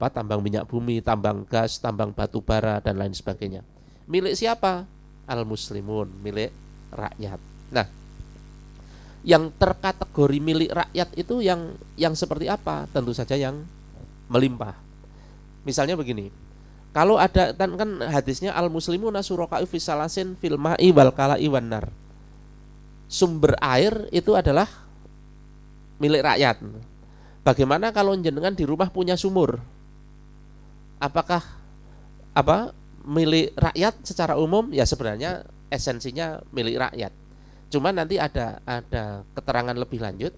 tambang minyak bumi, tambang gas, tambang batu bara dan lain sebagainya. Milik siapa? Al-muslimun, milik rakyat. Nah, yang terkategori milik rakyat itu yang seperti apa? Tentu saja yang melimpah. Misalnya begini, kalau ada kan hadisnya al-muslimuna suraka'u fis salasin fil ma'i wal kala'i wan nar. Sumber air itu adalah milik rakyat. Bagaimana kalau jenengan di rumah punya sumur? Apakah milik rakyat secara umum? Ya sebenarnya esensinya milik rakyat. Cuma nanti ada keterangan lebih lanjut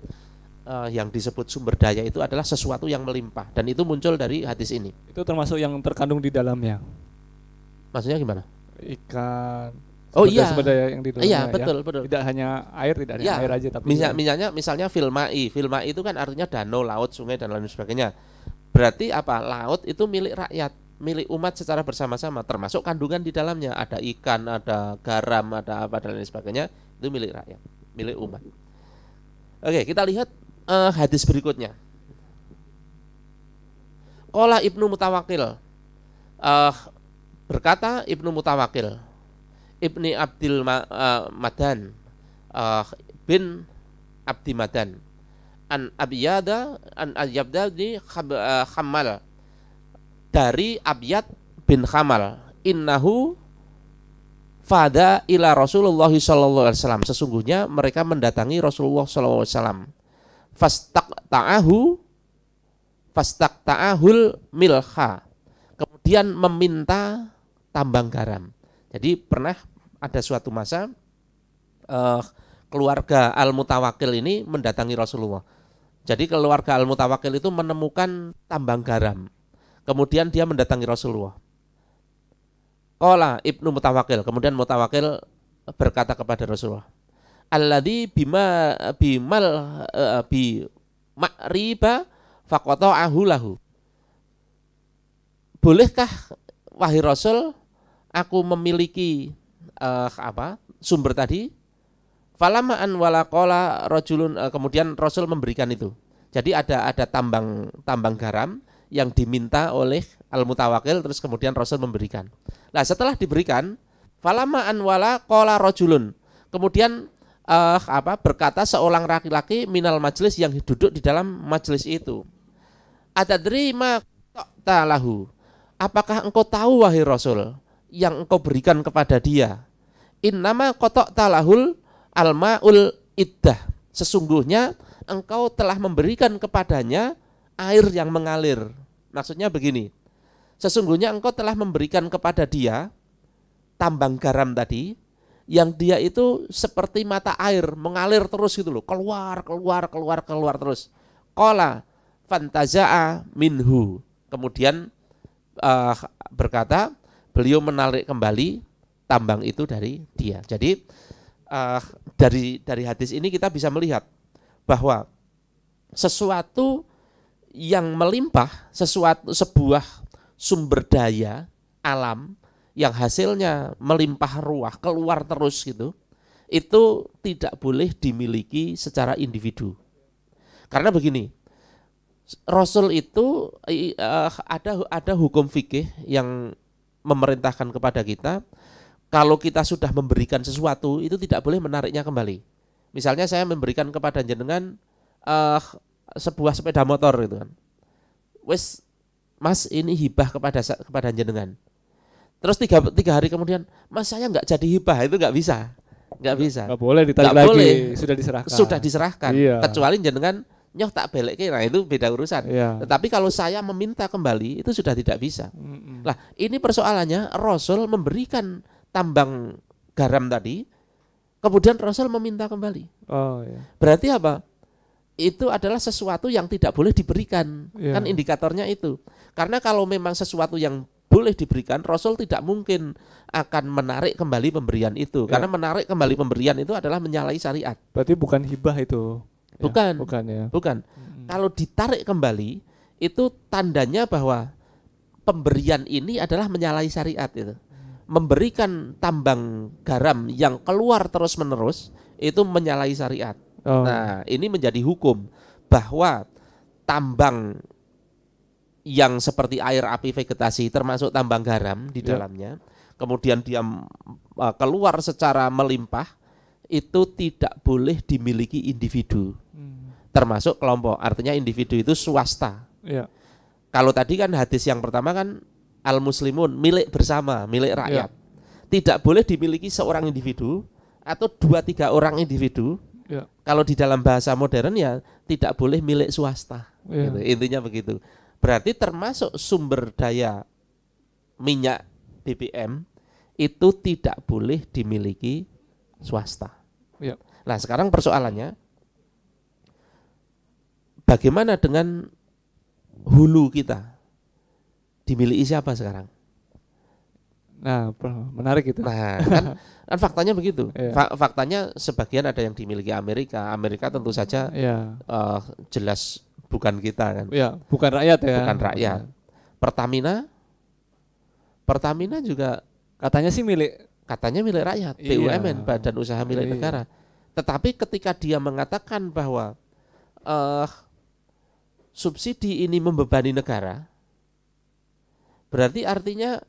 yang disebut sumber daya itu adalah sesuatu yang melimpah, dan itu muncul dari hadis ini. Itu termasuk yang terkandung di dalamnya. Maksudnya gimana? Ikan, Oh iya. Sumber daya yang di dunia. Iya, betul, ya. betul. Tidak hanya air, tidak hanya Ya, air aja, tapi misalnya filmai. Filmai itu kan artinya danau, laut, sungai dan lain sebagainya. Berarti apa? Laut itu milik rakyat, milik umat secara bersama-sama, termasuk kandungan di dalamnya. Ada ikan, ada garam, ada apa dan lain sebagainya. Itu milik rakyat, milik umat. Oke, kita lihat hadis berikutnya. Qala Ibnu Mutawakil, berkata Ibnu Mutawakil, Ibni Abdil Madan bin Abdi Madan an Abyada di Khamal, dari Abyad bin Khamal, innahu fada ila Rasulullah sallallahu alaihi wasallam, sesungguhnya mereka mendatangi Rasulullah sallallahu alaihi wasallam, fastaqta'ahul milha, kemudian meminta tambang garam. Jadi pernah ada suatu masa keluarga Al-Mutawakil ini mendatangi Rasulullah. Jadi keluarga Al-Mutawakil itu menemukan tambang garam. Kemudian dia mendatangi Rasulullah. Qala Ibnu Mutawakil, kemudian Mutawakil berkata kepada Rasulullah, alladzi bimal bi ma'riba faqata'ahu lahu. Bolehkah wahai Rasul aku memiliki sumber tadi? Falama an walaqala rajulun, kemudian Rasul memberikan itu. Jadi ada tambang garam yang diminta oleh Al-Mutawakil, terus kemudian Rasul memberikan. Nah, setelah diberikan, falama an walaqala rajulun, kemudian berkata seorang laki-laki minal majlis, yang duduk di dalam majlis itu. Atadri ma ta'lahu, apakah engkau tahu wahai Rasul yang engkau berikan kepada dia? Innama qata'ta lahul almaul iddah, sesungguhnya engkau telah memberikan kepadanya air yang mengalir. Maksudnya begini, sesungguhnya engkau telah memberikan kepada dia tambang garam tadi, yang dia itu seperti mata air mengalir terus gitu loh, keluar terus. Qala fantaza'a minhu, kemudian berkata beliau menarik kembali tambang itu dari dia. Jadi dari hadis ini kita bisa melihat bahwa sesuatu yang melimpah, sebuah sumber daya alam yang hasilnya melimpah ruah, keluar terus gitu, itu tidak boleh dimiliki secara individu. Karena begini, Rasul itu ada hukum fikih yang memerintahkan kepada kita, kalau kita sudah memberikan sesuatu itu tidak boleh menariknya kembali. Misalnya saya memberikan kepada jenengan sebuah sepeda motor gitu kan. Wes Mas, ini hibah kepada jenengan. Terus tiga hari kemudian, Mas saya nggak jadi hibah, itu nggak bisa. Nggak boleh ditarik lagi, boleh. Sudah diserahkan. Iya. Kecuali jenengan nyoh tak belekke, nah itu beda urusan. Iya. Tetapi kalau saya meminta kembali itu sudah tidak bisa. Lah, ini persoalannya Rasul memberikan tambang garam tadi, kemudian Rasul meminta kembali. Oh, iya. Berarti apa? Itu adalah sesuatu yang tidak boleh diberikan. Iya. Kan indikatornya itu. Karena kalau memang sesuatu yang boleh diberikan, Rasul tidak mungkin akan menarik kembali pemberian itu. Ya. Karena menarik kembali pemberian itu adalah menyalahi syariat. Berarti bukan hibah itu. Bukan. Ya. Bukan. Kalau ditarik kembali, itu tandanya bahwa pemberian ini adalah menyalahi syariat itu. Memberikan tambang garam yang keluar terus-menerus itu menyalahi syariat. Oh. Nah, ini menjadi hukum bahwa tambang yang seperti air, api, vegetasi, termasuk tambang garam di dalamnya, kemudian dia keluar secara melimpah, itu tidak boleh dimiliki individu, termasuk kelompok. Artinya individu itu swasta. Ya. Kalau tadi kan hadis yang pertama kan al-muslimun, milik bersama, milik rakyat. Tidak boleh dimiliki seorang individu atau 2-3 orang individu. Ya. Kalau di dalam bahasa modern ya tidak boleh milik swasta. Ya. Gitu. Intinya begitu. Berarti termasuk sumber daya minyak BBM itu tidak boleh dimiliki swasta. Ya. Nah, sekarang persoalannya bagaimana dengan hulu kita? Dimiliki siapa sekarang? Nah, menarik itu. Nah, kan faktanya begitu. Iya. Faktanya sebagian ada yang dimiliki Amerika. Amerika tentu saja Iya. jelas bukan kita kan. Iya, bukan rakyat ya. Bukan rakyat. Pertamina juga Katanya sih katanya milik rakyat, Iya. BUMN, badan usaha milik Iya. negara. Tetapi ketika dia mengatakan bahwa subsidi ini membebani negara, berarti artinya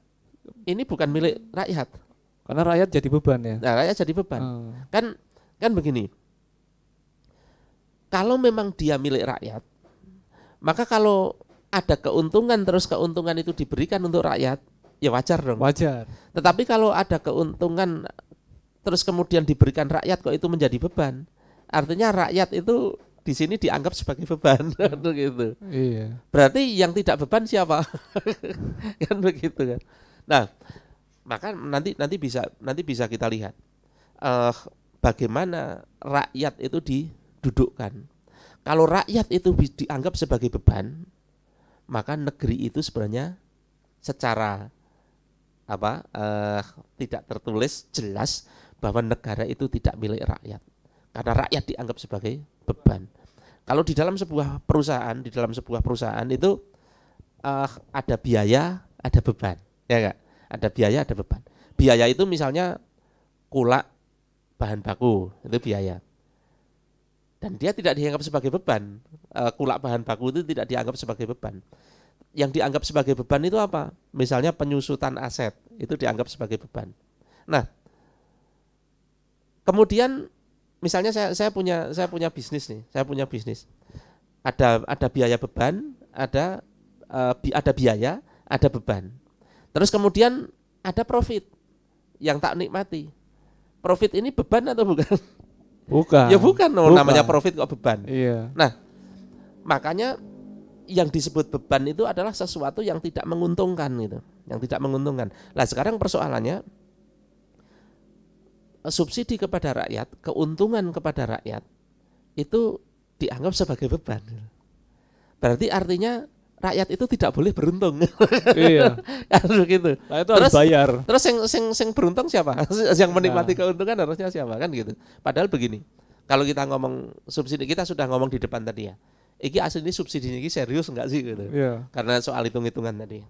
ini bukan milik rakyat. karena rakyat jadi beban ya. Nah, rakyat jadi beban. Oh. Kan begini. Kalau memang dia milik rakyat, maka kalau ada keuntungan terus keuntungan itu diberikan untuk rakyat, ya wajar dong. Wajar. Tetapi kalau ada keuntungan terus kemudian diberikan rakyat kok itu menjadi beban, artinya rakyat itu di sini dianggap sebagai beban gitu. Iya. Berarti yang tidak beban siapa? Kan begitu kan. Nah, maka nanti bisa kita lihat bagaimana rakyat itu didudukkan. Kalau rakyat itu dianggap sebagai beban, maka negeri itu sebenarnya secara tidak tertulis jelas bahwa negara itu tidak milik rakyat. Karena rakyat dianggap sebagai beban. Kalau di dalam sebuah perusahaan itu ada biaya, ada beban, ya enggak? Ada biaya, ada beban. Biaya itu misalnya kulak bahan baku, itu biaya. Dan dia tidak dianggap sebagai beban. Kulak bahan baku itu tidak dianggap sebagai beban. Yang dianggap sebagai beban itu apa? Misalnya penyusutan aset, itu dianggap sebagai beban. Nah, kemudian misalnya saya punya bisnis nih, Ada biaya beban, ada biaya, ada beban. Terus kemudian ada profit yang tak nikmati. Profit ini beban atau bukan? Bukan. Ya bukan, namanya profit kok beban. Iya. Nah, makanya yang disebut beban itu adalah sesuatu yang tidak menguntungkan gitu, yang tidak menguntungkan. Nah, sekarang persoalannya subsidi kepada rakyat, keuntungan kepada rakyat itu dianggap sebagai beban. Berarti artinya rakyat itu tidak boleh beruntung. Iya. Harus begitu. Nah, itu harus bayar. Terus yang beruntung siapa? Yang menikmati keuntungan harusnya siapa kan gitu. Padahal begini. Kalau kita ngomong subsidi, kita sudah ngomong di depan tadi ya. Iki asli subsidinya ini serius enggak sih gitu. Iya. Karena soal hitung-hitungan tadi.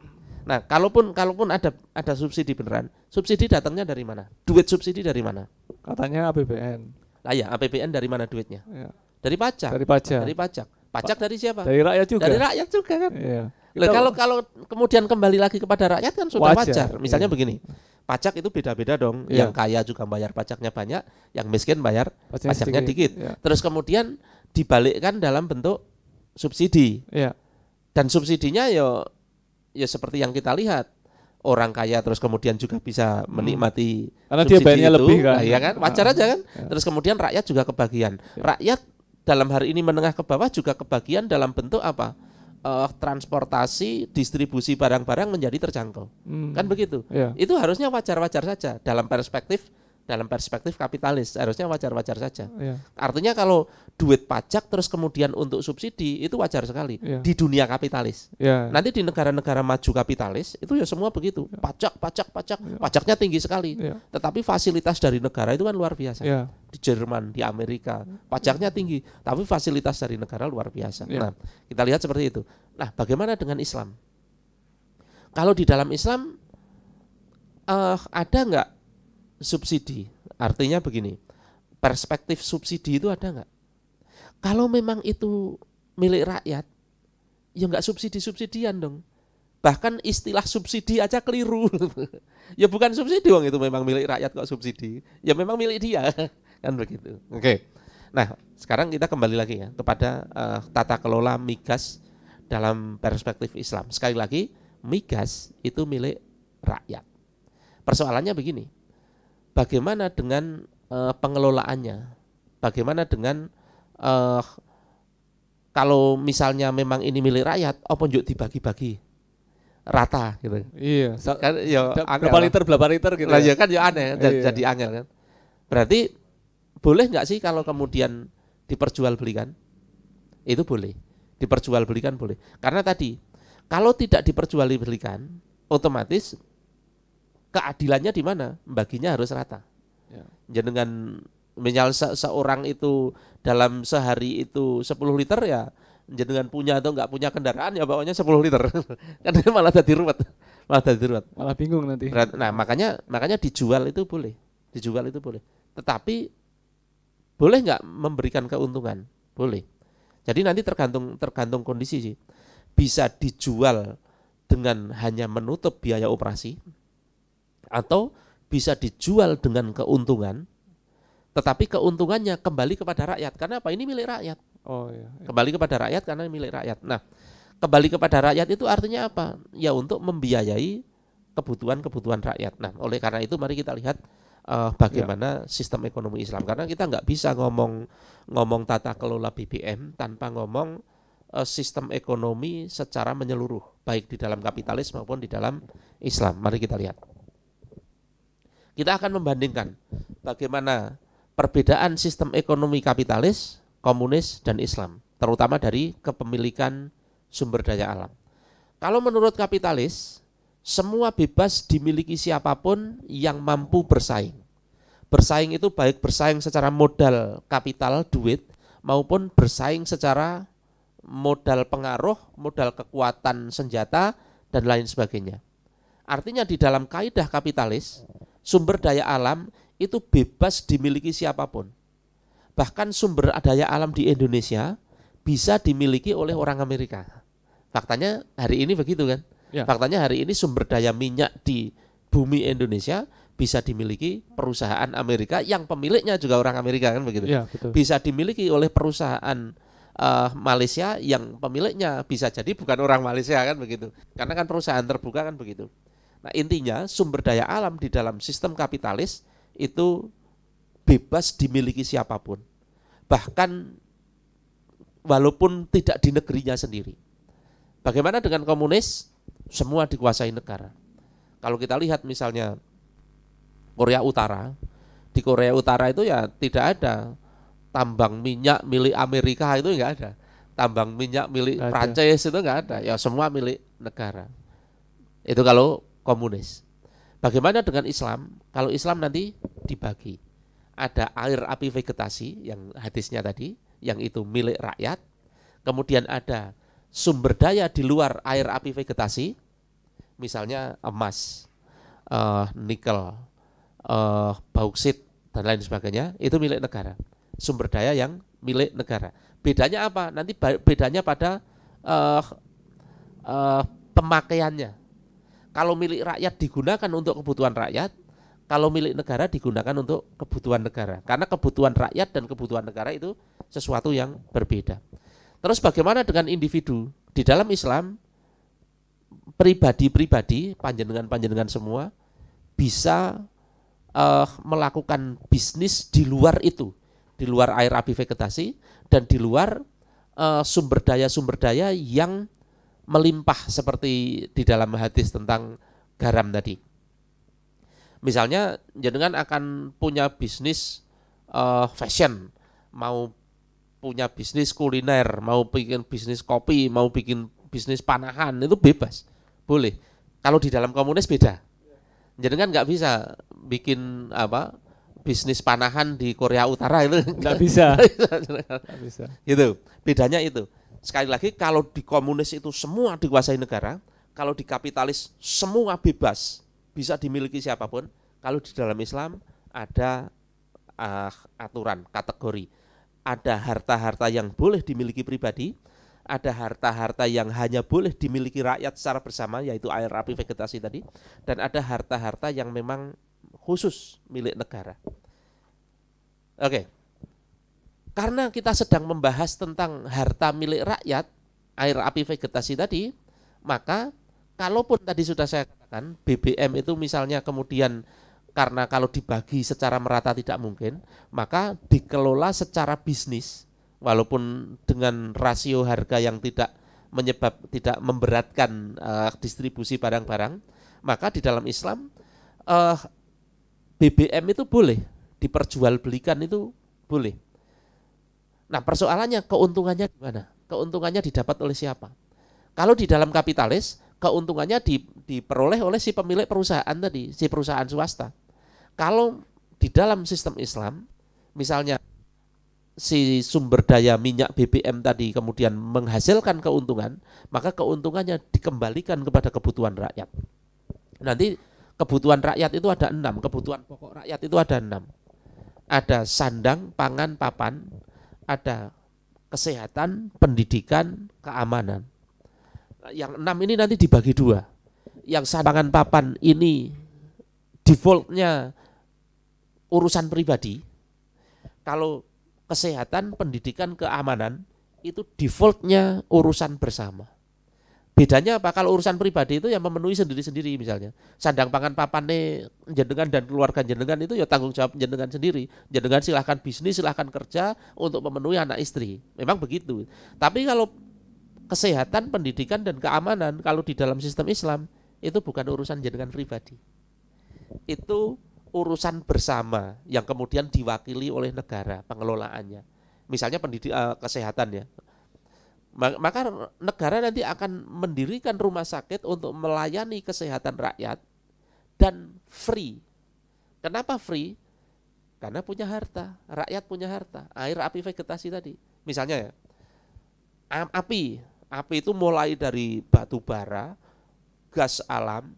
Nah, kalaupun ada subsidi beneran, subsidi datangnya dari mana? Duit subsidi dari mana? Katanya APBN. Lah ya, APBN dari mana duitnya? Iya. Dari pajak. Dari pajak. Dari pajak. Pajak dari siapa? Dari rakyat juga. Dari rakyat juga kan. Iya. Loh, kalau kemudian kembali lagi kepada rakyat kan sudah wajar. Misalnya iya. begini. Pajak itu beda-beda dong. Iya. Yang kaya juga bayar pajaknya banyak, yang miskin bayar pajaknya dikit. Iya. Terus kemudian dibalikkan dalam bentuk subsidi. Iya. Dan subsidinya ya seperti yang kita lihat. Orang kaya terus kemudian juga bisa menikmati karena dia bayarnya lebih kan. Nah, ya kan? Wajar aja kan? Ya. Terus kemudian rakyat juga kebagian. Ya. Rakyat dalam hari ini menengah ke bawah juga kebagian dalam bentuk apa? Transportasi, distribusi barang-barang menjadi terjangkau. Kan begitu? Ya. Itu harusnya wajar-wajar saja dalam perspektif kapitalis, harusnya wajar-wajar saja. Ya. Artinya kalau duit pajak terus kemudian untuk subsidi itu wajar sekali Ya. di dunia kapitalis. Ya. Nanti di negara-negara maju kapitalis itu ya semua begitu. Pajak, pajaknya tinggi sekali. Ya. Tetapi fasilitas dari negara itu kan luar biasa. Ya. Di Jerman, di Amerika, pajaknya tinggi, tapi fasilitas dari negara luar biasa. Ya. Nah, kita lihat seperti itu. Nah, bagaimana dengan Islam? Kalau di dalam Islam ada nggak subsidi? Artinya begini, perspektif subsidi itu ada nggak? Kalau memang itu milik rakyat, ya nggak subsidi-subsidian dong. Bahkan istilah subsidi aja keliru. Ya bukan subsidi, wong itu memang milik rakyat kok subsidi. Ya memang milik dia, kan begitu. Oke. Nah, sekarang kita kembali lagi ya kepada tata kelola migas dalam perspektif Islam. Sekali lagi, migas itu milik rakyat. Persoalannya begini, bagaimana dengan pengelolaannya? Bagaimana dengan kalau misalnya memang ini milik rakyat, apa njuk dibagi-bagi rata gitu. Iya. Kan ya berapa liter gitu. Lah ya kan ya aneh, Iya. jadi angel kan. Berarti boleh nggak sih kalau kemudian diperjualbelikan? Itu boleh. Diperjualbelikan boleh. Karena tadi kalau tidak diperjualbelikan, otomatis keadilannya di mana? Baginya harus rata. Ya. Jenengan misal seorang itu dalam sehari itu 10 liter ya, jenengan punya atau enggak punya kendaraan ya bawanya 10 liter. Kan malah jadi ruwet. Malah bingung nanti. Nah, makanya dijual itu boleh. Dijual itu boleh. Tetapi boleh nggak memberikan keuntungan? Boleh. Jadi nanti tergantung kondisi sih. Bisa dijual dengan hanya menutup biaya operasi, atau bisa dijual dengan keuntungan, tetapi keuntungannya kembali kepada rakyat. Karena apa? Ini milik rakyat. Oh iya. Kembali kepada rakyat karena milik rakyat. Nah, kembali kepada rakyat itu artinya apa? Ya untuk membiayai kebutuhan rakyat. Nah, oleh karena itu mari kita lihat bagaimana sistem ekonomi Islam. Karena kita nggak bisa ngomong tata kelola BBM tanpa ngomong sistem ekonomi secara menyeluruh, baik di dalam kapitalis maupun di dalam Islam. Mari kita lihat. Kita akan membandingkan bagaimana perbedaan sistem ekonomi kapitalis, komunis, dan Islam, terutama dari kepemilikan sumber daya alam. Kalau menurut kapitalis, semua bebas dimiliki siapapun yang mampu bersaing. Bersaing itu baik bersaing secara modal kapital, duit, maupun bersaing secara modal pengaruh, modal kekuatan senjata, dan lain sebagainya. Artinya di dalam kaidah kapitalis, sumber daya alam itu bebas dimiliki siapapun. Bahkan sumber daya alam di Indonesia bisa dimiliki oleh orang Amerika. Faktanya hari ini begitu kan? Ya. Faktanya hari ini sumber daya minyak di bumi Indonesia bisa dimiliki perusahaan Amerika yang pemiliknya juga orang Amerika kan begitu. Ya, betul. Bisa dimiliki oleh perusahaan Malaysia yang pemiliknya bisa jadi bukan orang Malaysia kan begitu. Karena kan perusahaan terbuka kan begitu. Nah, intinya sumber daya alam di dalam sistem kapitalis itu bebas dimiliki siapapun. Bahkan walaupun tidak di negerinya sendiri. Bagaimana dengan komunis? Semua dikuasai negara. Kalau kita lihat misalnya Korea Utara, di Korea Utara itu ya tidak ada tambang minyak milik Amerika, itu enggak ada. Tambang minyak milik Prancis itu enggak ada. Ya semua milik negara. Itu kalau komunis. Bagaimana dengan Islam? Kalau Islam nanti dibagi. Ada air api vegetasi yang hadisnya tadi, yang itu milik rakyat. Kemudian ada sumber daya di luar air api vegetasi, misalnya emas, nikel, bauksit, dan lain sebagainya, itu milik negara. Sumber daya yang milik negara. Bedanya apa? Nanti bedanya pada pemakaiannya. Kalau milik rakyat digunakan untuk kebutuhan rakyat, kalau milik negara digunakan untuk kebutuhan negara. Karena kebutuhan rakyat dan kebutuhan negara itu sesuatu yang berbeda. Terus bagaimana dengan individu? Di dalam Islam, pribadi-pribadi, panjenengan-panjenengan semua, bisa melakukan bisnis di luar itu. Di luar air api vegetasi dan di luar sumber daya yang melimpah seperti di dalam hadis tentang garam tadi. Misalnya jenengan akan punya bisnis fashion, mau punya bisnis kuliner, mau bikin bisnis kopi, mau bikin bisnis panahan, itu bebas, boleh. Kalau di dalam komunis beda. Jenengan nggak bisa bikin bisnis panahan di Korea Utara itu nggak bisa. Nggak bisa. Gitu. Bedanya itu. Sekali lagi kalau di komunis itu semua dikuasai negara, kalau di kapitalis semua bebas, bisa dimiliki siapapun. Kalau di dalam Islam ada aturan, kategori. Ada harta-harta yang boleh dimiliki pribadi, ada harta-harta yang hanya boleh dimiliki rakyat secara bersama, yaitu air api vegetasi tadi, dan ada harta-harta yang memang khusus milik negara. Oke. Karena kita sedang membahas tentang harta milik rakyat, air api vegetasi tadi, maka kalaupun tadi sudah saya katakan BBM itu misalnya kemudian karena kalau dibagi secara merata tidak mungkin, maka dikelola secara bisnis walaupun dengan rasio harga yang tidak memberatkan distribusi barang-barang, maka di dalam Islam BBM itu boleh diperjualbelikan, itu boleh. Nah, persoalannya keuntungannya di mana? Keuntungannya didapat oleh siapa? Kalau di dalam kapitalis, keuntungannya diperoleh oleh si pemilik perusahaan tadi, si perusahaan swasta. Kalau di dalam sistem Islam, misalnya si sumber daya minyak BBM tadi kemudian menghasilkan keuntungan, maka keuntungannya dikembalikan kepada kebutuhan rakyat. Nanti kebutuhan rakyat itu ada 6, kebutuhan pokok rakyat itu ada 6. Ada sandang, pangan, papan, ada kesehatan, pendidikan, keamanan. Yang 6 ini nanti dibagi 2. Yang sandang, pangan, papan ini defaultnya urusan pribadi. Kalau kesehatan, pendidikan, keamanan itu defaultnya urusan bersama. Bedanya apa? Kalau urusan pribadi itu yang memenuhi sendiri-sendiri misalnya. Sandang pangan papane jenengan dan keluarga jenengan itu ya tanggung jawab jenengan sendiri. Jenengan silahkan bisnis, silahkan kerja untuk memenuhi anak istri. Memang begitu. Tapi kalau kesehatan, pendidikan, dan keamanan kalau di dalam sistem Islam itu bukan urusan jenengan pribadi. Itu urusan bersama yang kemudian diwakili oleh negara pengelolaannya. Misalnya kesehatan ya. Maka negara nanti akan mendirikan rumah sakit untuk melayani kesehatan rakyat dan free. Kenapa free? Karena punya harta, rakyat punya harta, air, api, vegetasi tadi. Misalnya ya, api itu mulai dari batu bara, gas alam,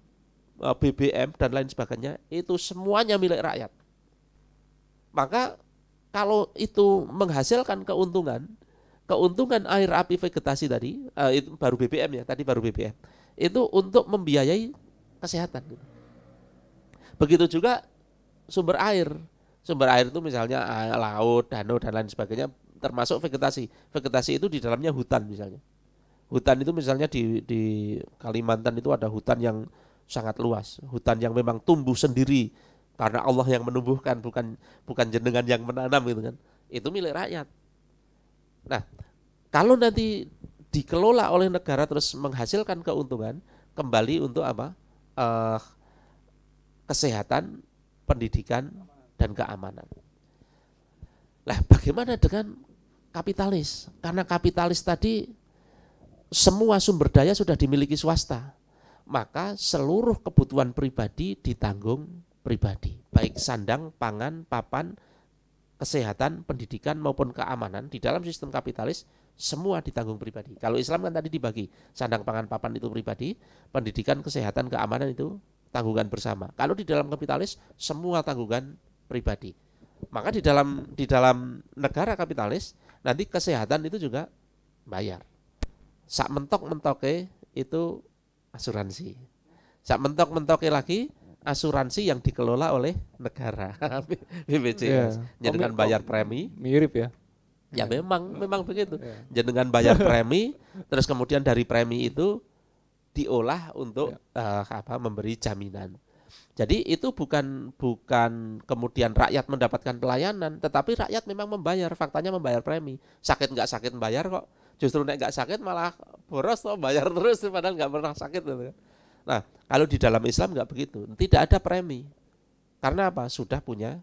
BBM dan lain sebagainya, itu semuanya milik rakyat. Maka kalau itu menghasilkan keuntungan air, api, vegetasi tadi, itu baru BBM ya, tadi baru BBM, itu untuk membiayai kesehatan. Begitu juga sumber air itu misalnya laut, danau dan lain sebagainya, termasuk vegetasi. Vegetasi itu di dalamnya hutan misalnya. Hutan itu misalnya di Kalimantan itu ada hutan yang sangat luas, hutan yang memang tumbuh sendiri karena Allah yang menumbuhkan, bukan jenengan yang menanam gitu kan. Itu milik rakyat. Nah, kalau nanti dikelola oleh negara terus menghasilkan keuntungan, kembali untuk apa? Kesehatan, pendidikan, dan keamanan. Lah, bagaimana dengan kapitalis? Karena kapitalis tadi semua sumber daya sudah dimiliki swasta. Maka seluruh kebutuhan pribadi ditanggung pribadi, baik sandang, pangan, papan, kesehatan, pendidikan maupun keamanan di dalam sistem kapitalis semua ditanggung pribadi. Kalau Islam kan tadi dibagi, sandang, pangan, papan itu pribadi, pendidikan, kesehatan, keamanan itu tanggungan bersama. Kalau di dalam kapitalis semua tanggungan pribadi. Maka di dalam negara kapitalis nanti kesehatan itu juga bayar. Sak mentok-mentoke itu asuransi. Sak mentok-mentoke lagi asuransi yang dikelola oleh negara. BPJS. Jenengan bayar premi. Mirip ya. Ya memang begitu. Jenengan bayar premi, terus kemudian dari premi itu diolah untuk memberi jaminan. Jadi itu bukan kemudian rakyat mendapatkan pelayanan, tetapi rakyat memang membayar, faktanya membayar premi. Sakit nggak sakit bayar kok. Justru nek nggak sakit malah boros toh, bayar terus padahal nggak pernah sakit gitu. Nah, kalau di dalam Islam nggak begitu, tidak ada premi. Karena apa? Sudah punya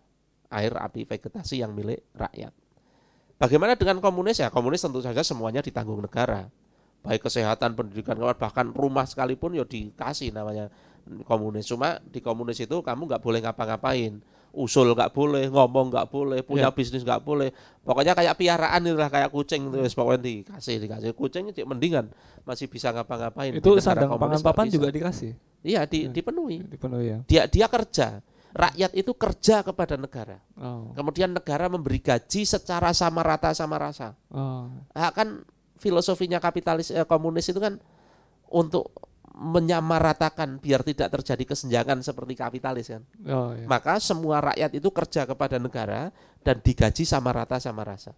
air, api, vegetasi yang milik rakyat. Bagaimana dengan komunis ya? Komunis tentu saja semuanya ditanggung negara. Baik kesehatan, pendidikan, bahkan rumah sekalipun ya dikasih namanya komunis. Cuma di komunis itu kamu nggak boleh ngapa-ngapain. Usul nggak boleh, ngomong nggak boleh, punya bisnis nggak boleh. Pokoknya kayak piaraan itulah, kayak kucing terus pokoknya dikasih. Kucingnya mendingan masih bisa ngapa-ngapain. Itu sandang pangan papan juga dikasih. Iya, dipenuhi. Dipenuhi ya. Dia kerja. Rakyat itu kerja kepada negara. Kemudian negara memberi gaji secara sama rata sama rasa. Kan filosofinya kapitalis komunis itu kan untuk menyamaratakan biar tidak terjadi kesenjangan seperti kapitalis kan. Iya. Maka semua rakyat itu kerja kepada negara dan digaji sama rata sama rasa.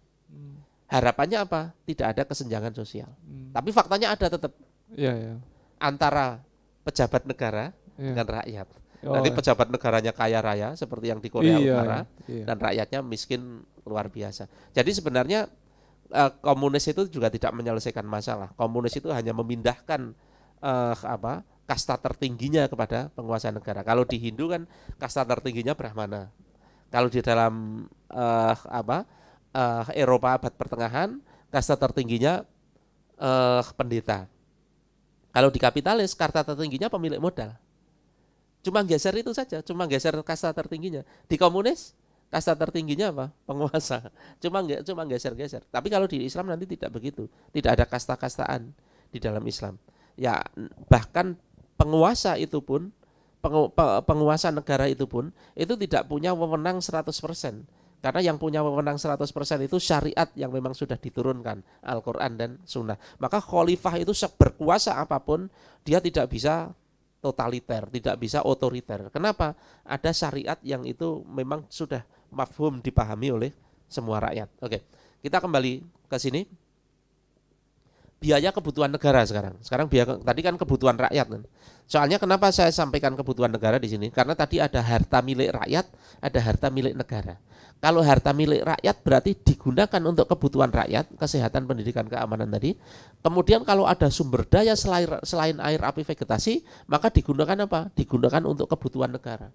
Harapannya apa? Tidak ada kesenjangan sosial. Tapi faktanya ada tetap. Iya. Antara pejabat negara dengan rakyat. Nanti pejabat negaranya kaya raya seperti yang di Korea Utara dan rakyatnya miskin luar biasa. Jadi sebenarnya komunis itu juga tidak menyelesaikan masalah. Komunis itu hanya memindahkan kasta tertingginya kepada penguasa negara. Kalau di Hindu kan kasta tertingginya Brahmana. Kalau di dalam Eropa abad pertengahan kasta tertingginya pendeta. Kalau di kapitalis, kasta tertingginya pemilik modal. Cuma geser itu saja, cuma geser kasta tertingginya. Di komunis, kasta tertingginya apa? Penguasa. Cuma geser-geser. Tapi kalau di Islam nanti tidak begitu. Tidak ada kasta-kastaan di dalam Islam. Ya, bahkan penguasa itu pun, penguasa negara itu pun, itu tidak punya wewenang 100%. Karena yang punya wewenang 100% itu syariat yang memang sudah diturunkan, Al-Quran dan Sunnah. Maka khalifah itu berkuasa apapun, dia tidak bisa totaliter, tidak bisa otoriter. Kenapa? Ada syariat yang itu memang sudah mafhum dipahami oleh semua rakyat. Oke, kita kembali ke sini. Biaya kebutuhan negara sekarang. Sekarang biaya tadi kan kebutuhan rakyat kan. Soalnya kenapa saya sampaikan kebutuhan negara di sini? Karena tadi ada harta milik rakyat, ada harta milik negara. Kalau harta milik rakyat berarti digunakan untuk kebutuhan rakyat, kesehatan, pendidikan, keamanan tadi. Kemudian kalau ada sumber daya selain air, api, vegetasi, maka digunakan apa? Digunakan untuk kebutuhan negara.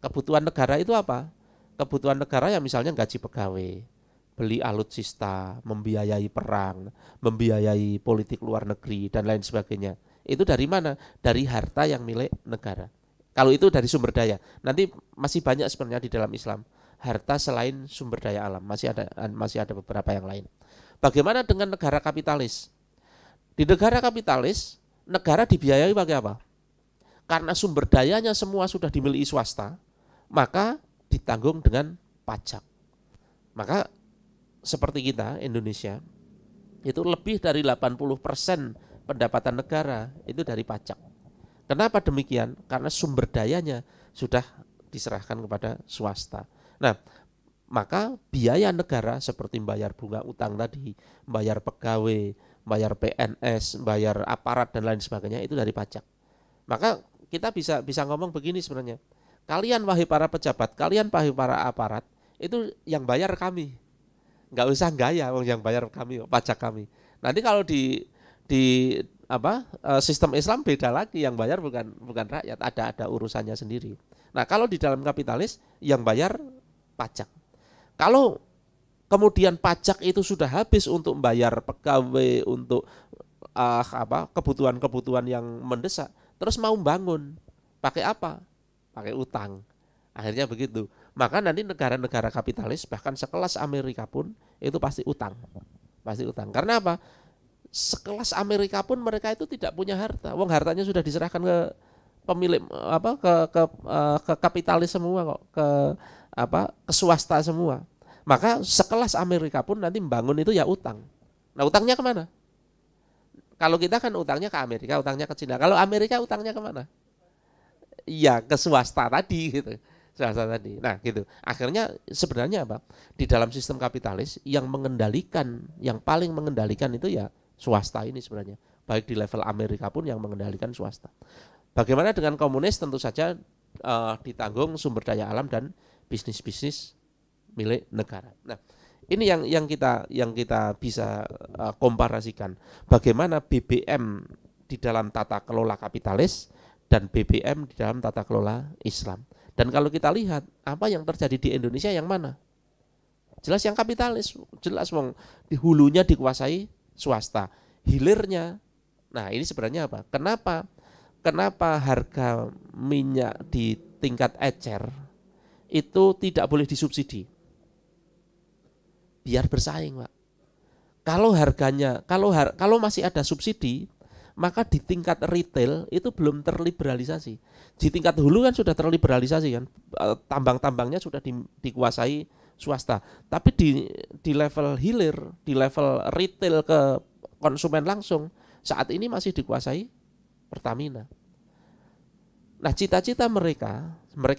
Kebutuhan negara itu apa? Kebutuhan negara yang misalnya gaji pegawai, beli alutsista, membiayai perang, membiayai politik luar negeri, dan lain sebagainya. Itu dari mana? Dari harta yang milik negara. Kalau itu dari sumber daya. Nanti masih banyak sebenarnya di dalam Islam. Harta selain sumber daya alam, masih ada beberapa yang lain. Bagaimana dengan negara kapitalis? Di negara kapitalis, negara dibiayai pakai apa? Karena sumber dayanya semua sudah dimiliki swasta, maka ditanggung dengan pajak. Maka seperti kita, Indonesia, itu lebih dari 80% pendapatan negara itu dari pajak. Kenapa demikian? Karena sumber dayanya sudah diserahkan kepada swasta. Nah, maka biaya negara seperti bayar bunga utang tadi, bayar pegawai, bayar PNS, bayar aparat dan lain sebagainya itu dari pajak. Maka kita bisa ngomong begini sebenarnya. Kalian wahai para pejabat, kalian wahai para aparat, itu yang bayar kami. Enggak usah gaya yang bayar kami, pajak kami. Nanti kalau di sistem Islam beda lagi, yang bayar bukan rakyat, ada urusannya sendiri. Nah, kalau di dalam kapitalis yang bayar pajak. Kalau kemudian pajak itu sudah habis untuk membayar pegawai, untuk kebutuhan-kebutuhan yang mendesak, terus mau bangun, pakai apa? Pakai utang. Akhirnya begitu. Maka nanti negara-negara kapitalis bahkan sekelas Amerika pun itu pasti utang. Pasti utang. Karena apa? Sekelas Amerika pun mereka itu tidak punya harta. Wong hartanya sudah diserahkan ke pemilik ke kapitalis semua kok, ke swasta semua. Maka sekelas Amerika pun nanti membangun itu ya utang. Nah, utangnya kemana? Kalau kita kan utangnya ke Amerika, utangnya ke Cina. Kalau Amerika utangnya kemana? Iya, ke swasta tadi gitu. Swasta tadi. Nah, gitu. Akhirnya sebenarnya apa? Di dalam sistem kapitalis yang mengendalikan, yang paling mengendalikan itu ya swasta ini sebenarnya. Baik di level Amerika pun yang mengendalikan swasta. Bagaimana dengan komunis? Tentu saja ditanggung sumber daya alam dan bisnis-bisnis milik negara. Nah, ini yang kita bisa komparasikan. Bagaimana BBM di dalam tata kelola kapitalis dan BBM di dalam tata kelola Islam. Dan kalau kita lihat apa yang terjadi di Indonesia yang mana? Jelas yang kapitalis, jelas wong di hulunya dikuasai swasta, hilirnya. Nah, ini sebenarnya apa? Kenapa harga minyak di tingkat ecer itu tidak boleh disubsidi? Biar bersaing, Pak. Kalau masih ada subsidi, maka di tingkat retail itu belum terliberalisasi. Di tingkat hulu kan sudah terliberalisasi kan, tambang-tambangnya sudah dikuasai swasta. Tapi di level hilir, di level retail ke konsumen langsung, saat ini masih dikuasai Pertamina. Nah, cita-cita mereka